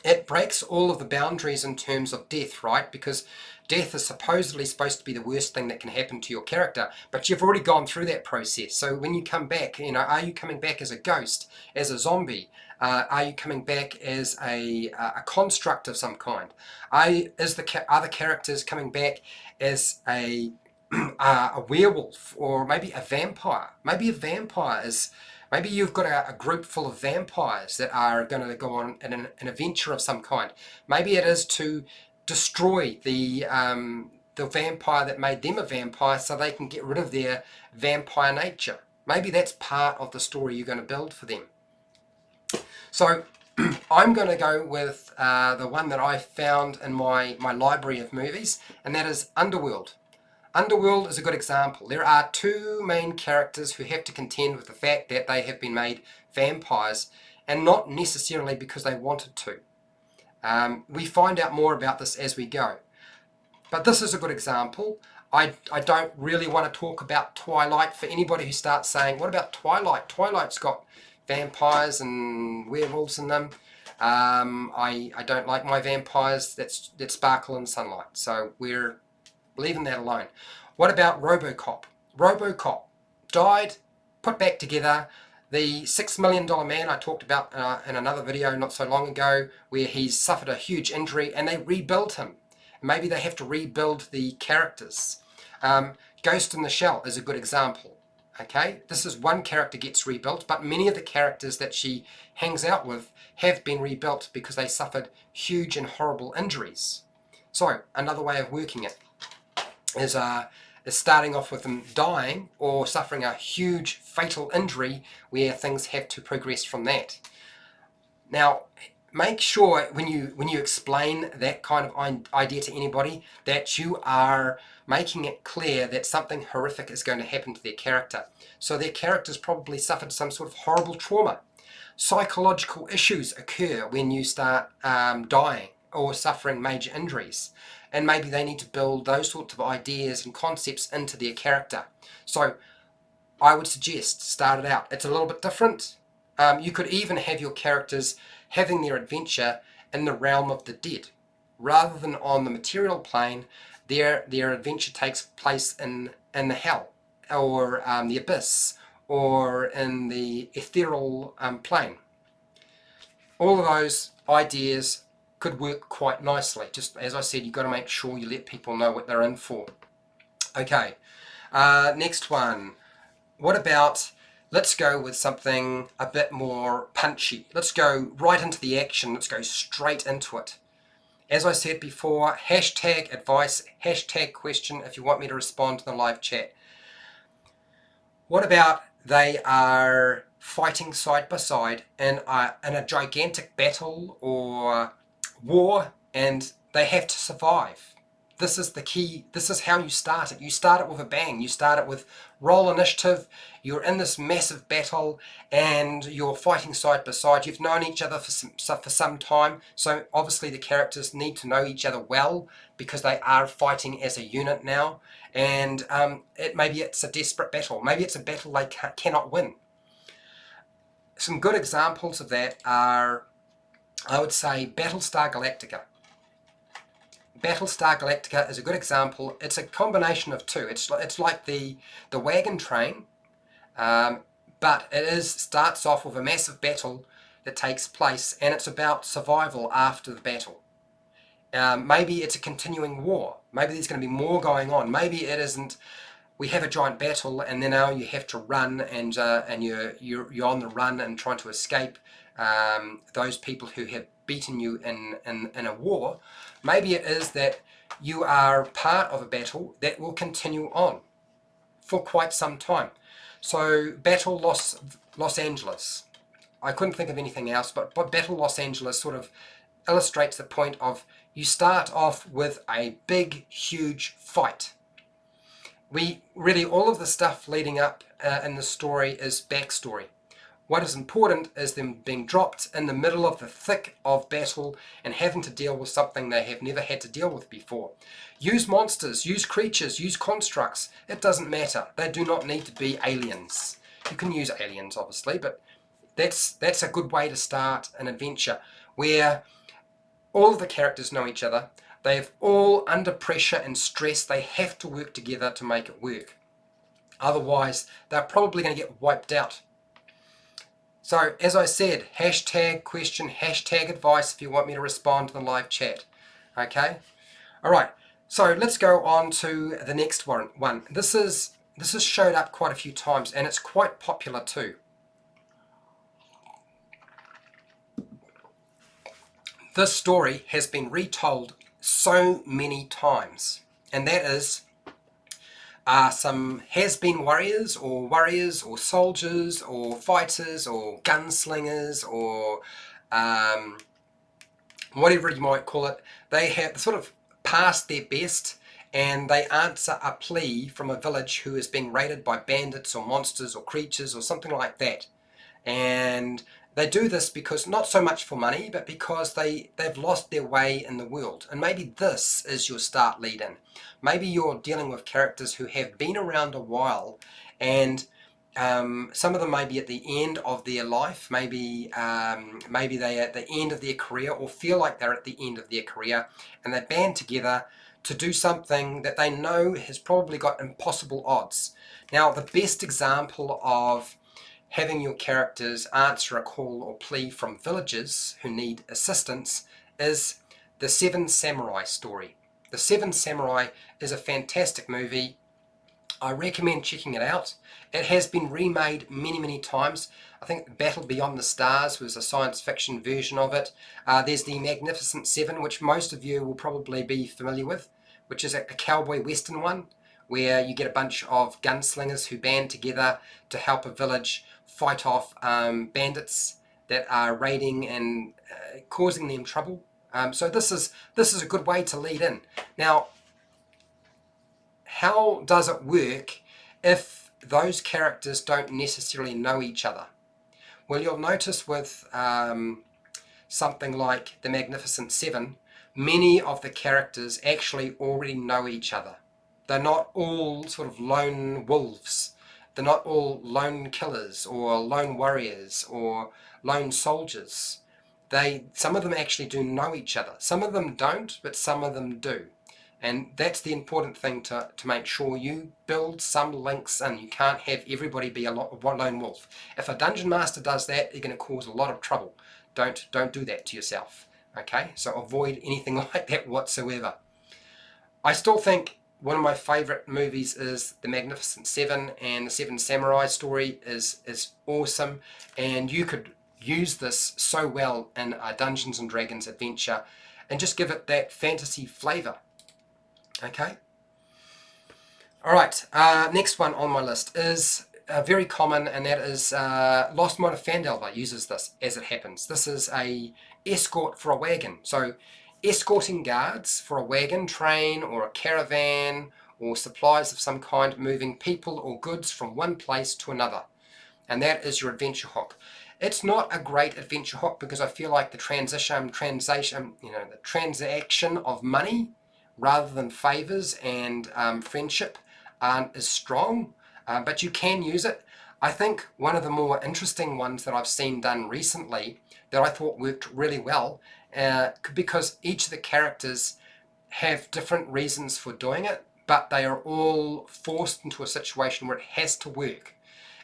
It breaks all of the boundaries in terms of death, right? Because death is supposedly supposed to be the worst thing that can happen to your character, but you've already gone through that process. So when you come back, you know, are you coming back as a ghost, as a zombie? Are you coming back as a construct of some kind? Are the characters coming back as a werewolf, or maybe a vampire? Maybe a vampire is... Maybe you've got a group full of vampires that are going to go on an adventure of some kind. Maybe it is to destroy the vampire that made them a vampire, so they can get rid of their vampire nature. Maybe that's part of the story you're going to build for them. So I'm going to go with the one that I found in my library of movies, and that is Underworld. Underworld is a good example. There are two main characters who have to contend with the fact that they have been made vampires, and not necessarily because they wanted to. We find out more about this as we go. But this is a good example. I don't really want to talk about Twilight. For anybody who starts saying, what about Twilight? Twilight's got vampires and werewolves in them. I don't like my vampires that sparkle in sunlight. So we're leaving that alone. What about Robocop? Robocop died, put back together. The $6 million man I talked about in another video not so long ago, where he's suffered a huge injury and they rebuilt him. Maybe they have to rebuild the characters. Ghost in the Shell is a good example. Okay, this is one character gets rebuilt, but many of the characters that she hangs out with have been rebuilt because they suffered huge and horrible injuries. So another way of working it is starting off with them dying or suffering a huge fatal injury where things have to progress from that. Now, make sure when you explain that kind of idea to anybody that you are making it clear that something horrific is going to happen to their character. So their character's probably suffered some sort of horrible trauma. Psychological issues occur when you start dying or suffering major injuries. And maybe they need to build those sorts of ideas and concepts into their character. So I would suggest start it out. It's a little bit different. You could even have your characters having their adventure in the realm of the dead. Rather than on the material plane, their adventure takes place in the hell, or the abyss, or in the ethereal plane. All of those ideas could work quite nicely. Just as I said, you've got to make sure you let people know what they're in for. Okay, next one. What about, let's go with something a bit more punchy. Let's go right into the action. Let's go straight into it. As I said before, hashtag advice, hashtag question if you want me to respond to the live chat. What about they are fighting side by side in a gigantic battle or war, and they have to survive? This is the key. This is how you start it. You start it with a bang. You start it with roll initiative. You're in this massive battle and you're fighting side by side. You've known each other for some time, so obviously the characters need to know each other well because they are fighting as a unit now. And maybe it's a desperate battle. Maybe it's a battle they cannot win. Some good examples of that are, I would say, Battlestar Galactica. Battlestar Galactica is a good example. It's a combination of two. It's like the wagon train, but it starts off with a massive battle that takes place, and it's about survival after the battle. Maybe it's a continuing war. Maybe there's going to be more going on. Maybe it isn't we have a giant battle, and then now you have to run, and you're on the run and trying to escape those people who have beaten you in a war. Maybe it is that you are part of a battle that will continue on for quite some time. So Battle Los Angeles. I couldn't think of anything else, but Battle Los Angeles sort of illustrates the point of you start off with a big, huge fight. All of the stuff leading up in the story is backstory. What is important is them being dropped in the middle of the thick of battle and having to deal with something they have never had to deal with before. Use monsters, use creatures, use constructs. It doesn't matter. They do not need to be aliens. You can use aliens, obviously, but that's a good way to start an adventure where all of the characters know each other. They've all under pressure and stress. They have to work together to make it work. Otherwise, they're probably going to get wiped out. So, as I said, hashtag question, hashtag advice if you want me to respond to the live chat. Okay? Alright, so let's go on to the next one. This has showed up quite a few times, and it's quite popular too. This story has been retold so many times, and that is some has-been warriors or soldiers or fighters or gunslingers or whatever you might call it. They have sort of past their best, and they answer a plea from a village who is being raided by bandits or monsters or creatures or something like that. And they do this because not so much for money, but because they've lost their way in the world. And maybe this is your start lead in. Maybe you're dealing with characters who have been around a while, and some of them may be at the end of their life, maybe they're at the end of their career, or feel like they're at the end of their career, and they band together to do something that they know has probably got impossible odds. Now, the best example of having your characters answer a call or plea from villagers who need assistance is the Seven Samurai story. The Seven Samurai is a fantastic movie. I recommend checking it out. It has been remade many, many times. I think Battle Beyond the Stars was a science fiction version of it. There's the Magnificent Seven, which most of you will probably be familiar with, which is a cowboy western one, where you get a bunch of gunslingers who band together to help a village fight off bandits that are raiding and causing them trouble. So this is a good way to lead in. Now, how does it work if those characters don't necessarily know each other? Well, you'll notice with something like the Magnificent Seven, many of the characters actually already know each other. They're not all sort of lone wolves. They're not all lone killers or lone warriors or lone soldiers. Some of them actually do know each other. Some of them don't, but some of them do. And that's the important thing to make sure you build some links in. You can't have everybody be a lone wolf. If a dungeon master does that, you're going to cause a lot of trouble. Don't do that to yourself. Okay? So avoid anything like that whatsoever. I still think one of my favourite movies is The Magnificent Seven, and the Seven Samurai story is awesome, and you could use this so well in a Dungeons and Dragons adventure and just give it that fantasy flavour. Okay? Alright, next one on my list is very common, and that is Lost Mine of Phandelver uses this as it happens. This is a escort for a wagon. So escorting guards for a wagon, train, or a caravan, or supplies of some kind, moving people or goods from one place to another. And that is your adventure hook. It's not a great adventure hook because I feel like the transaction of money rather than favors and friendship aren't as strong, but you can use it. I think one of the more interesting ones that I've seen done recently that I thought worked really well, because each of the characters have different reasons for doing it, but they are all forced into a situation where it has to work.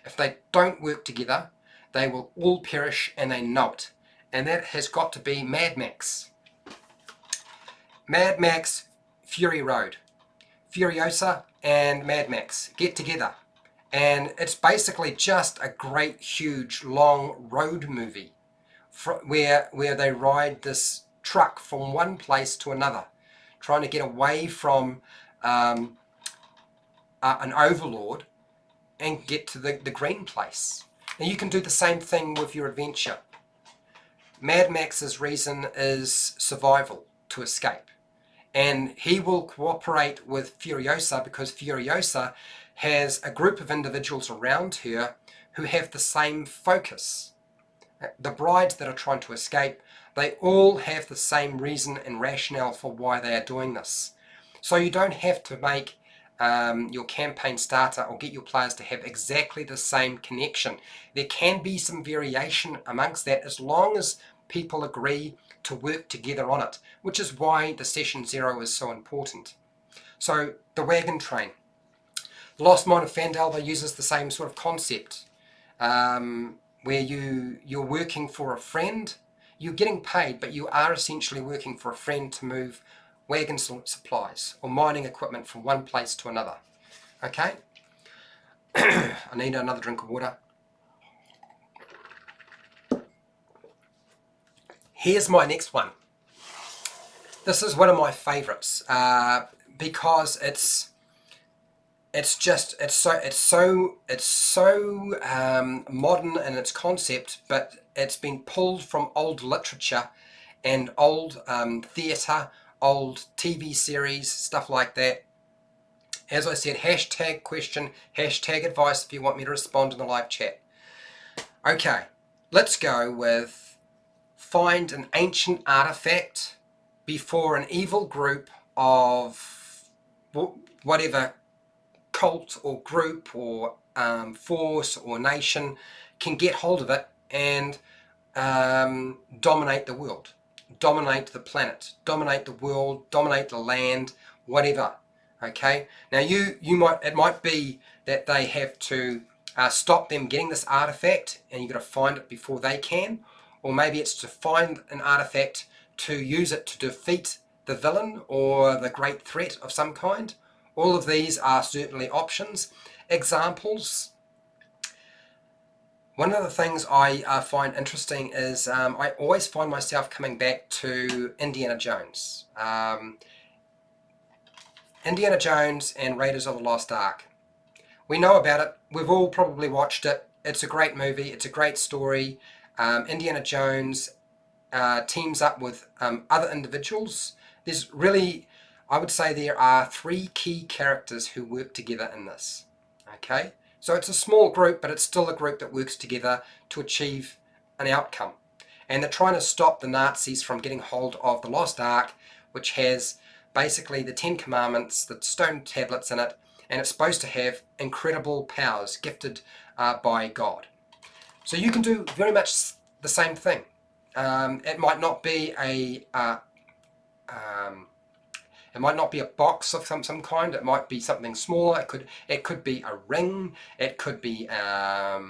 If they don't work together, they will all perish, and they know it. And that has got to be Mad Max. Mad Max Fury Road. Furiosa and Mad Max get together, and it's basically just a great, huge, long road movie where they ride this truck from one place to another, trying to get away from um, an overlord and get to the green place. And you can do the same thing with your adventure. Mad Max's reason is survival, to escape. And he will cooperate with Furiosa because Furiosa has a group of individuals around her who have the same focus. The brides that are trying to escape, they all have the same reason and rationale for why they are doing this. So you don't have to make your campaign starter or get your players to have exactly the same connection. There can be some variation amongst that as long as people agree to work together on it, which is why the session 0 is so important. So the wagon train. The Lost Mine of Phandelver uses the same sort of concept, where you're working for a friend. You're getting paid, but you are essentially working for a friend to move wagon supplies or mining equipment from one place to another. Okay? I need another drink of water. Here's my next one. This is one of my favorites because it's so modern in its concept, but it's been pulled from old literature and old theatre, old TV series, stuff like that. As I said, hashtag question, hashtag advice if you want me to respond in the live chat. Okay, let's go with find an ancient artifact before an evil group of whatever cult or group or force or nation can get hold of it and dominate the world, dominate the planet, dominate the world, dominate the land, whatever. Okay, now it might be that they have to stop them getting this artifact and you've got to find it before they can, or maybe it's to find an artifact to use it to defeat the villain or the great threat of some kind. All of these are certainly options. Examples. One of the things I find interesting is I always find myself coming back to Indiana Jones. Indiana Jones and Raiders of the Lost Ark. We know about it. We've all probably watched it. It's a great movie. It's a great story. Indiana Jones teams up with other individuals. There's really, I would say there are 3 key characters who work together in this. Okay, so it's a small group, but it's still a group that works together to achieve an outcome. And they're trying to stop the Nazis from getting hold of the Lost Ark, which has basically the 10 Commandments, the stone tablets in it, and it's supposed to have incredible powers gifted by God. So you can do very much the same thing. It might not be a box of some kind. It might be something smaller. It could be a ring. It could be a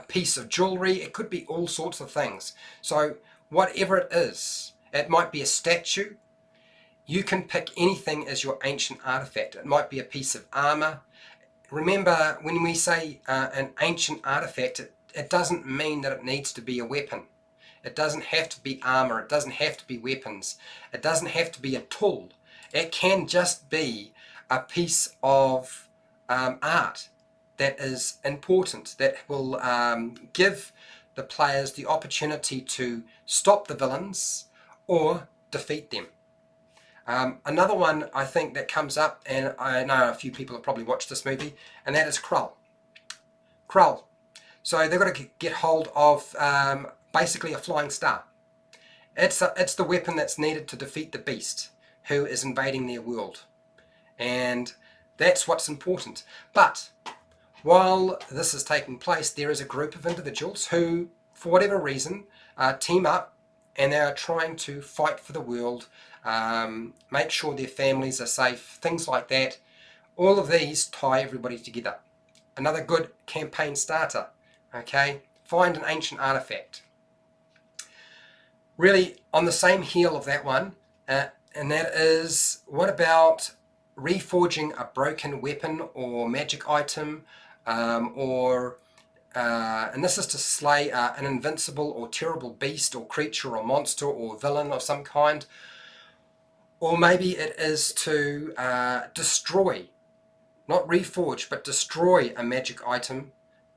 piece of jewelry. It could be all sorts of things. So whatever it is, it might be a statue. You can pick anything as your ancient artifact. It might be a piece of armor. Remember, when we say an ancient artifact, it doesn't mean that it needs to be a weapon. It doesn't have to be armor. It doesn't have to be weapons. It doesn't have to be a tool. It can just be a piece of art that is important, that will give the players the opportunity to stop the villains or defeat them. Another one I think that comes up, and I know a few people have probably watched this movie, and that is Krull. Krull. So they've got to get hold of basically a flying star. It's the weapon that's needed to defeat the beast who is invading their world. And that's what's important. But while this is taking place, there is a group of individuals who, for whatever reason, team up and they are trying to fight for the world, make sure their families are safe, things like that. All of these tie everybody together. Another good campaign starter. Okay, find an ancient artifact. Really, on the same heel of that one, and that is, what about reforging a broken weapon or magic item, and this is to slay an invincible or terrible beast or creature or monster or villain of some kind. Or maybe it is to destroy, not reforge, but destroy a magic item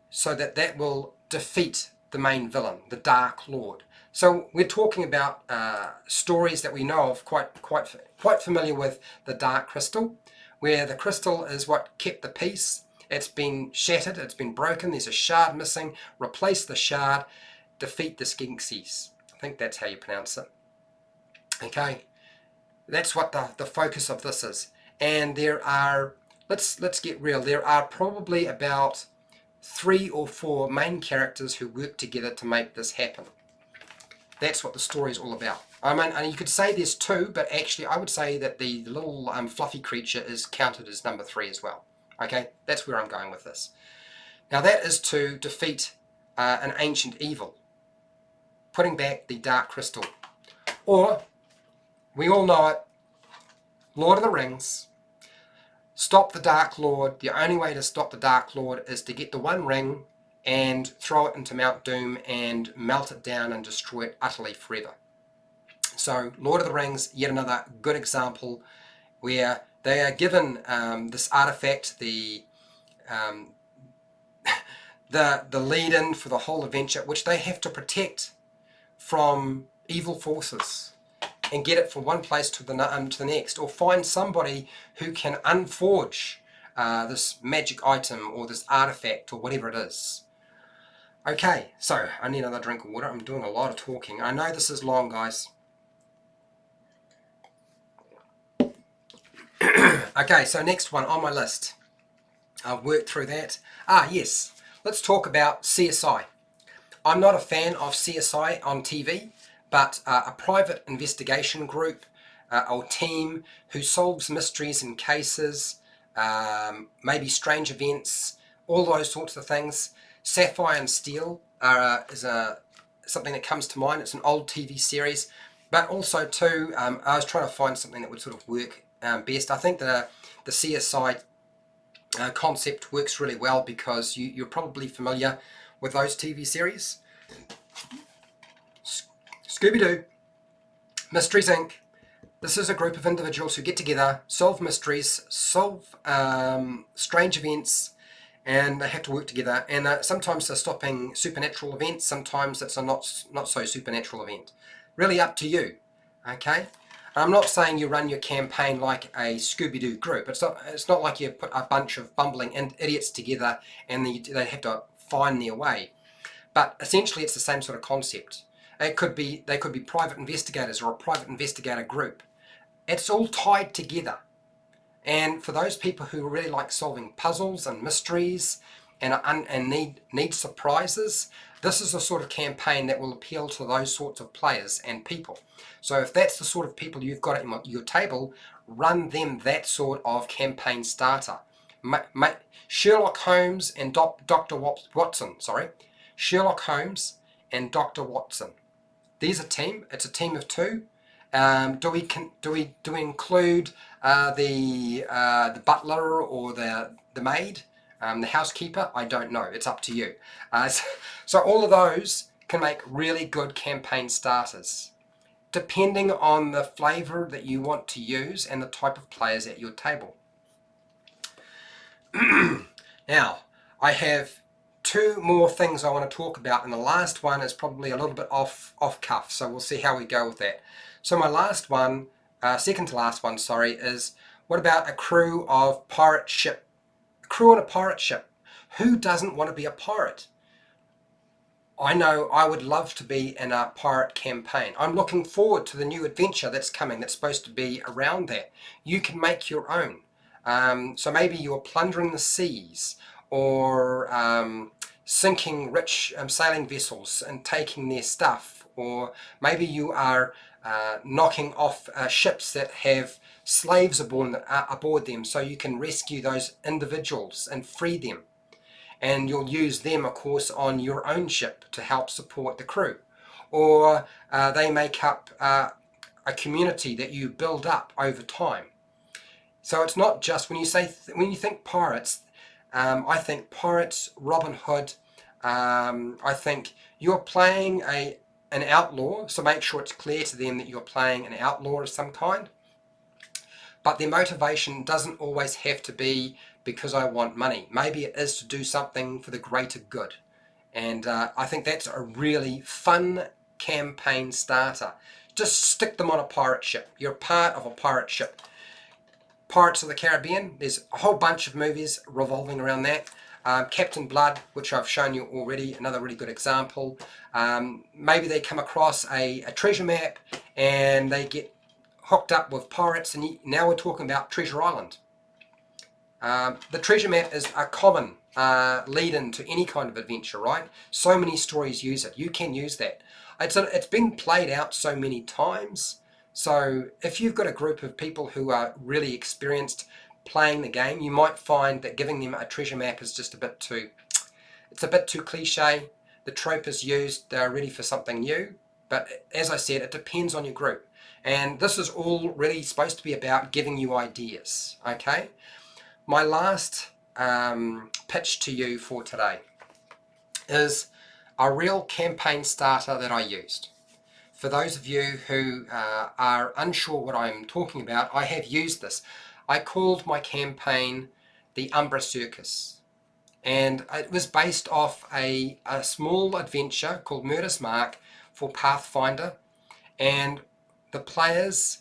so that that will defeat the main villain, the Dark Lord. So we're talking about stories that we know of, quite familiar with the Dark Crystal, where the crystal is what kept the peace. It's been shattered, it's been broken, there's a shard missing. Replace the shard, defeat the Skinxies. I think that's how you pronounce it. Okay, that's what the focus of this is. And there are, let's get real, there are probably about 3 or 4 main characters who work together to make this happen. That's what the story is all about. I mean, and you could say there's 2, but actually I would say that the little fluffy creature is counted as number 3 as well. Okay, that's where I'm going with this. Now that is to defeat an ancient evil, putting back the Dark Crystal. Or, we all know it, Lord of the Rings. Stop the Dark Lord. The only way to stop the Dark Lord is to get the One Ring and throw it into Mount Doom and melt it down and destroy it utterly forever. So Lord of the Rings, yet another good example where they are given this artifact, the lead-in for the whole adventure, which they have to protect from evil forces and get it from one place to the next, or find somebody who can unforge this magic item or this artifact or whatever it is. Okay, so I need another drink of water. I'm doing a lot of talking. I know this is long, guys. Okay, so next one on my list. I've worked through that. Yes, let's talk about CSI. I'm not a fan of CSI on TV, but a private investigation group or team who solves mysteries and cases, maybe strange events, all those sorts of things. Sapphire and Steel is something that comes to mind. It's an old TV series, but also too, I was trying to find something that would sort of work best. I think the CSI concept works really well because you're probably familiar with those TV series. Scooby-Doo, Mysteries Inc. This is a group of individuals who get together, solve mysteries, solve strange events, and they have to work together. And sometimes they're stopping supernatural events, sometimes it's a not so supernatural event. Really up to you, okay? I'm not saying you run your campaign like a Scooby-Doo group. It's not like you put a bunch of bumbling idiots together and they have to find their way. But essentially it's the same sort of concept. They could be private investigators or a private investigator group. It's all tied together. And for those people who really like solving puzzles and mysteries and need surprises, this is the sort of campaign that will appeal to those sorts of players and people. So if that's the sort of people you've got at your table, run them that sort of campaign starter. Sherlock Holmes and Dr. Watson, Sherlock Holmes and Dr. Watson. There's a team. It's a team of 2. Do we include the butler or the maid, the housekeeper? I don't know. It's up to you. So all of those can make really good campaign starters, depending on the flavour that you want to use and the type of players at your table. Now, I have 2 more things I want to talk about, and the last one is probably a little bit off cuff, so we'll see how we go with that. So my last one, second to last one, is what about a crew of pirate ship? A crew on a pirate ship. Who doesn't want to be a pirate? I know I would love to be in a pirate campaign. I'm looking forward to the new adventure that's coming, that's supposed to be around that. You can make your own. So maybe you're plundering the seas, or sinking rich sailing vessels and taking their stuff, or maybe you are knocking off ships that have slaves aboard them, so you can rescue those individuals and free them. And you'll use them, of course, on your own ship to help support the crew. Or they make up a community that you build up over time. So it's not just when you think pirates, I think pirates, Robin Hood. I think you're playing an outlaw, so make sure it's clear to them that you're playing an outlaw of some kind. But their motivation doesn't always have to be because I want money. Maybe it is to do something for the greater good. And I think that's a really fun campaign starter. Just stick them on a pirate ship. You're part of a pirate ship. Pirates of the Caribbean, there's a whole bunch of movies revolving around that. Captain Blood, which I've shown you already, another really good example. Maybe they come across a treasure map and they get hooked up with pirates, and now we're talking about Treasure Island. The treasure map is a common lead-in to any kind of adventure, right? So many stories use it. You can use that. It's been played out so many times. So if you've got a group of people who are really experienced playing the game, you might find that giving them a treasure map is just a bit too cliche. The trope is used, they're ready for something new. But as I said, it depends on your group. And this is all really supposed to be about giving you ideas, okay? My last pitch to you for today is a real campaign starter that I used. For those of you who are unsure what I'm talking about, I have used this. I called my campaign the Umbra Circus. And it was based off a small adventure called Murder's Mark for Pathfinder. And the players,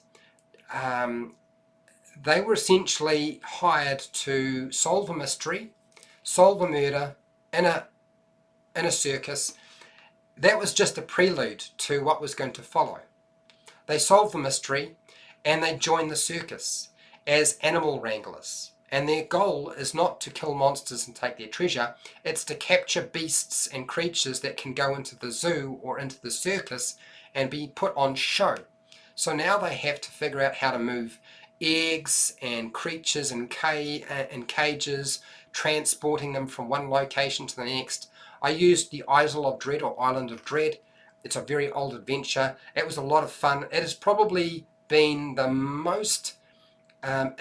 they were essentially hired to solve a mystery, solve a murder in a circus. That was just a prelude to what was going to follow. They solved the mystery and they joined the circus as animal wranglers. And their goal is not to kill monsters and take their treasure, it's to capture beasts and creatures that can go into the zoo or into the circus and be put on show. So now they have to figure out how to move eggs and creatures in cages, transporting them from one location to the next. I used the Isle of Dread or Island of Dread. It's a very old adventure. It was a lot of fun. It has probably been the most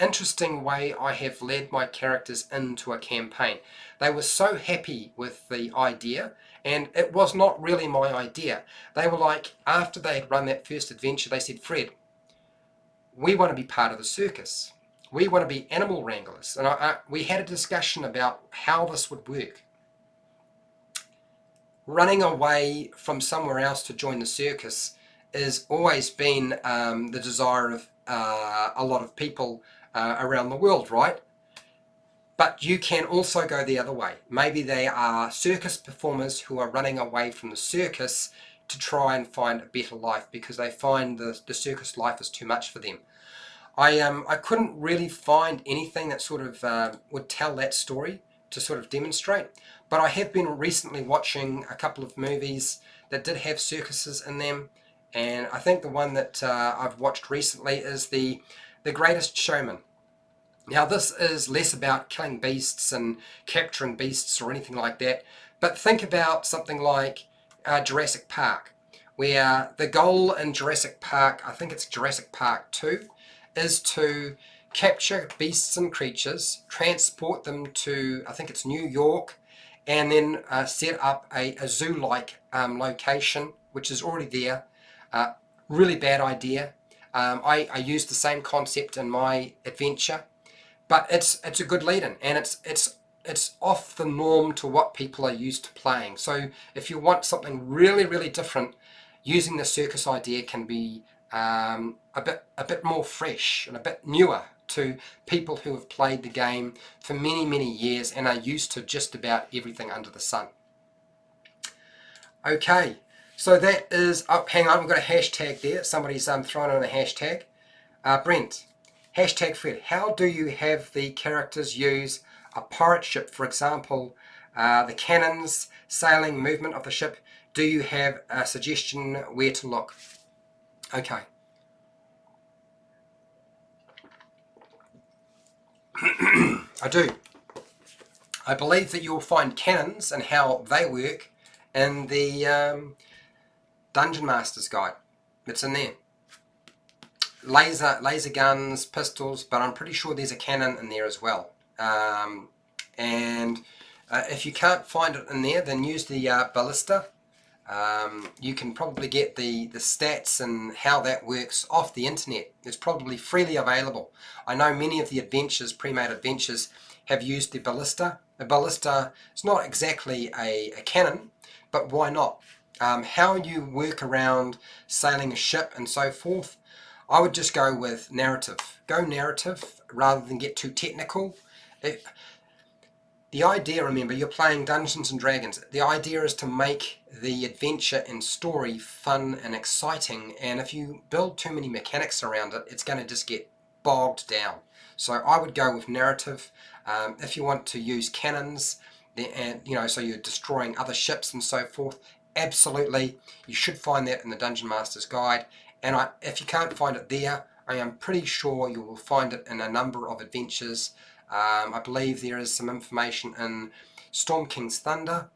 interesting way I have led my characters into a campaign. They were so happy with the idea, and it was not really my idea. They were like, after they had run that first adventure, they said, Fred, we want to be part of the circus. We want to be animal wranglers. And we had a discussion about how this would work. Running away from somewhere else to join the circus has always been the desire of a lot of people around the world, right? But you can also go the other way. Maybe they are circus performers who are running away from the circus to try and find a better life because they find the circus life is too much for them. I couldn't really find anything that sort of would tell that story to sort of demonstrate, but I have been recently watching a couple of movies that did have circuses in them, and I think the one that I've watched recently is the Greatest Showman. Now this is less about killing beasts and capturing beasts or anything like that, but think about something like Jurassic Park, where the goal in Jurassic Park, I think it's Jurassic Park 2, is to capture beasts and creatures, transport them to, I think it's New York, and then set up a zoo-like location, which is already there. Really bad idea. I used the same concept in my adventure, but it's a good lead-in, and it's off the norm to what people are used to playing. So if you want something really, really different, using the circus idea can be a bit more fresh and a bit newer to people who have played the game for many, many years and are used to just about everything under the sun. Okay, so that is, oh, hang on, we've got a hashtag there. Somebody's thrown in a hashtag. Brent, hashtag Fred, how do you have the characters use a pirate ship, for example, the cannons, sailing, movement of the ship? Do you have a suggestion where to look? Okay. I do. I believe that you'll find cannons and how they work in the Dungeon Master's Guide. It's in there. laser guns, pistols, but I'm pretty sure there's a cannon in there as well. And if you can't find it in there, then use the ballista. You can probably get the stats and how that works off the internet. It's probably freely available. I know many of the adventures, pre-made adventures, have used the ballista. A ballista is not exactly a cannon, but why not? How you work around sailing a ship and so forth, I would just go with narrative. Go narrative rather than get too technical. The idea, remember, you're playing Dungeons and Dragons. The idea is to make the adventure and story fun and exciting, and if you build too many mechanics around it, it's going to just get bogged down. So I would go with narrative. If you want to use cannons, and so you're destroying other ships and so forth, absolutely, you should find that in the Dungeon Master's Guide. And if you can't find it there, I am pretty sure you will find it in a number of adventures. I believe there is some information in Storm King's Thunder.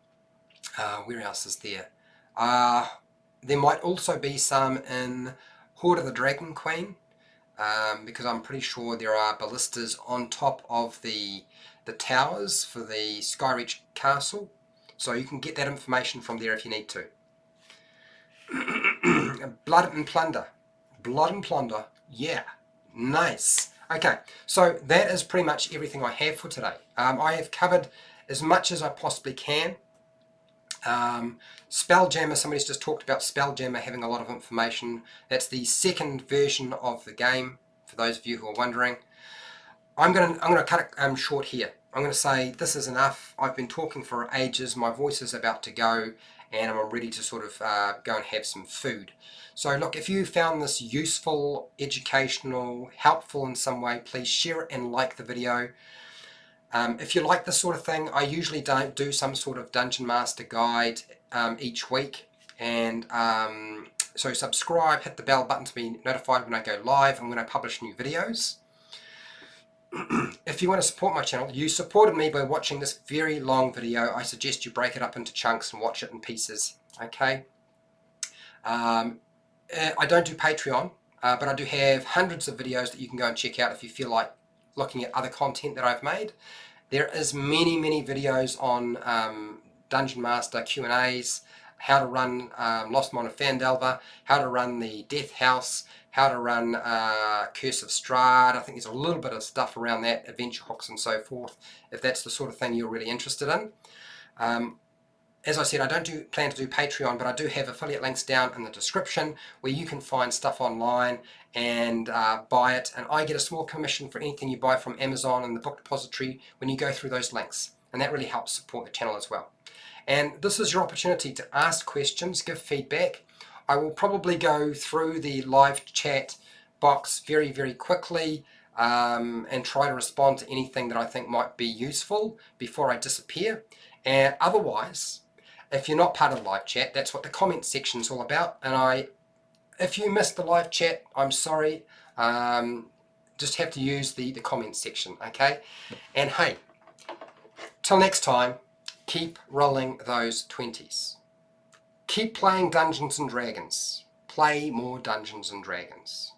Where else is there? There might also be some in Hoard of the Dragon Queen, because I'm pretty sure there are ballistas on top of the towers for the Skyreach Castle. So you can get that information from there if you need to. Blood and Plunder. Blood and Plunder. Yeah. Nice. Okay, so that is pretty much everything I have for today. I have covered as much as I possibly can. Spelljammer, somebody's just talked about Spelljammer having a lot of information. That's the second version of the game, for those of you who are wondering. I'm gonna cut it short here. I'm going to say this is enough. I've been talking for ages, my voice is about to go, and I'm ready to sort of go and have some food. So look, if you found this useful, educational, helpful in some way, please share it and like the video. If you like this sort of thing, I usually don't do some sort of Dungeon Master guide each week, and so subscribe, hit the bell button to be notified when I go live and when I publish new videos. If you want to support my channel, you supported me by watching this very long video. I suggest you break it up into chunks and watch it in pieces, okay? I don't do Patreon, but I do have hundreds of videos that you can go and check out if you feel like looking at other content that I've made. There is many videos on Dungeon Master Q&As, how to run Lost Mine of Elva, how to run the Death House, how to run Curse of Strahd. I think there's a little bit of stuff around that, adventure hooks and so forth, if that's the sort of thing you're really interested in. As I said, I don't plan to do Patreon, but I do have affiliate links down in the description where you can find stuff online and buy it, and I get a small commission for anything you buy from Amazon and the book depository when you go through those links, and that really helps support the channel as well. And this is your opportunity to ask questions, give feedback. I will probably go through the live chat box very quickly and try to respond to anything that I think might be useful before I disappear. And otherwise, if you're not part of the live chat, that's what the comment section is all about. And if you missed the live chat, I'm sorry. Just have to use the comment section, okay? And hey, till next time, keep rolling those 20s. Keep playing Dungeons and Dragons. Play more Dungeons and Dragons.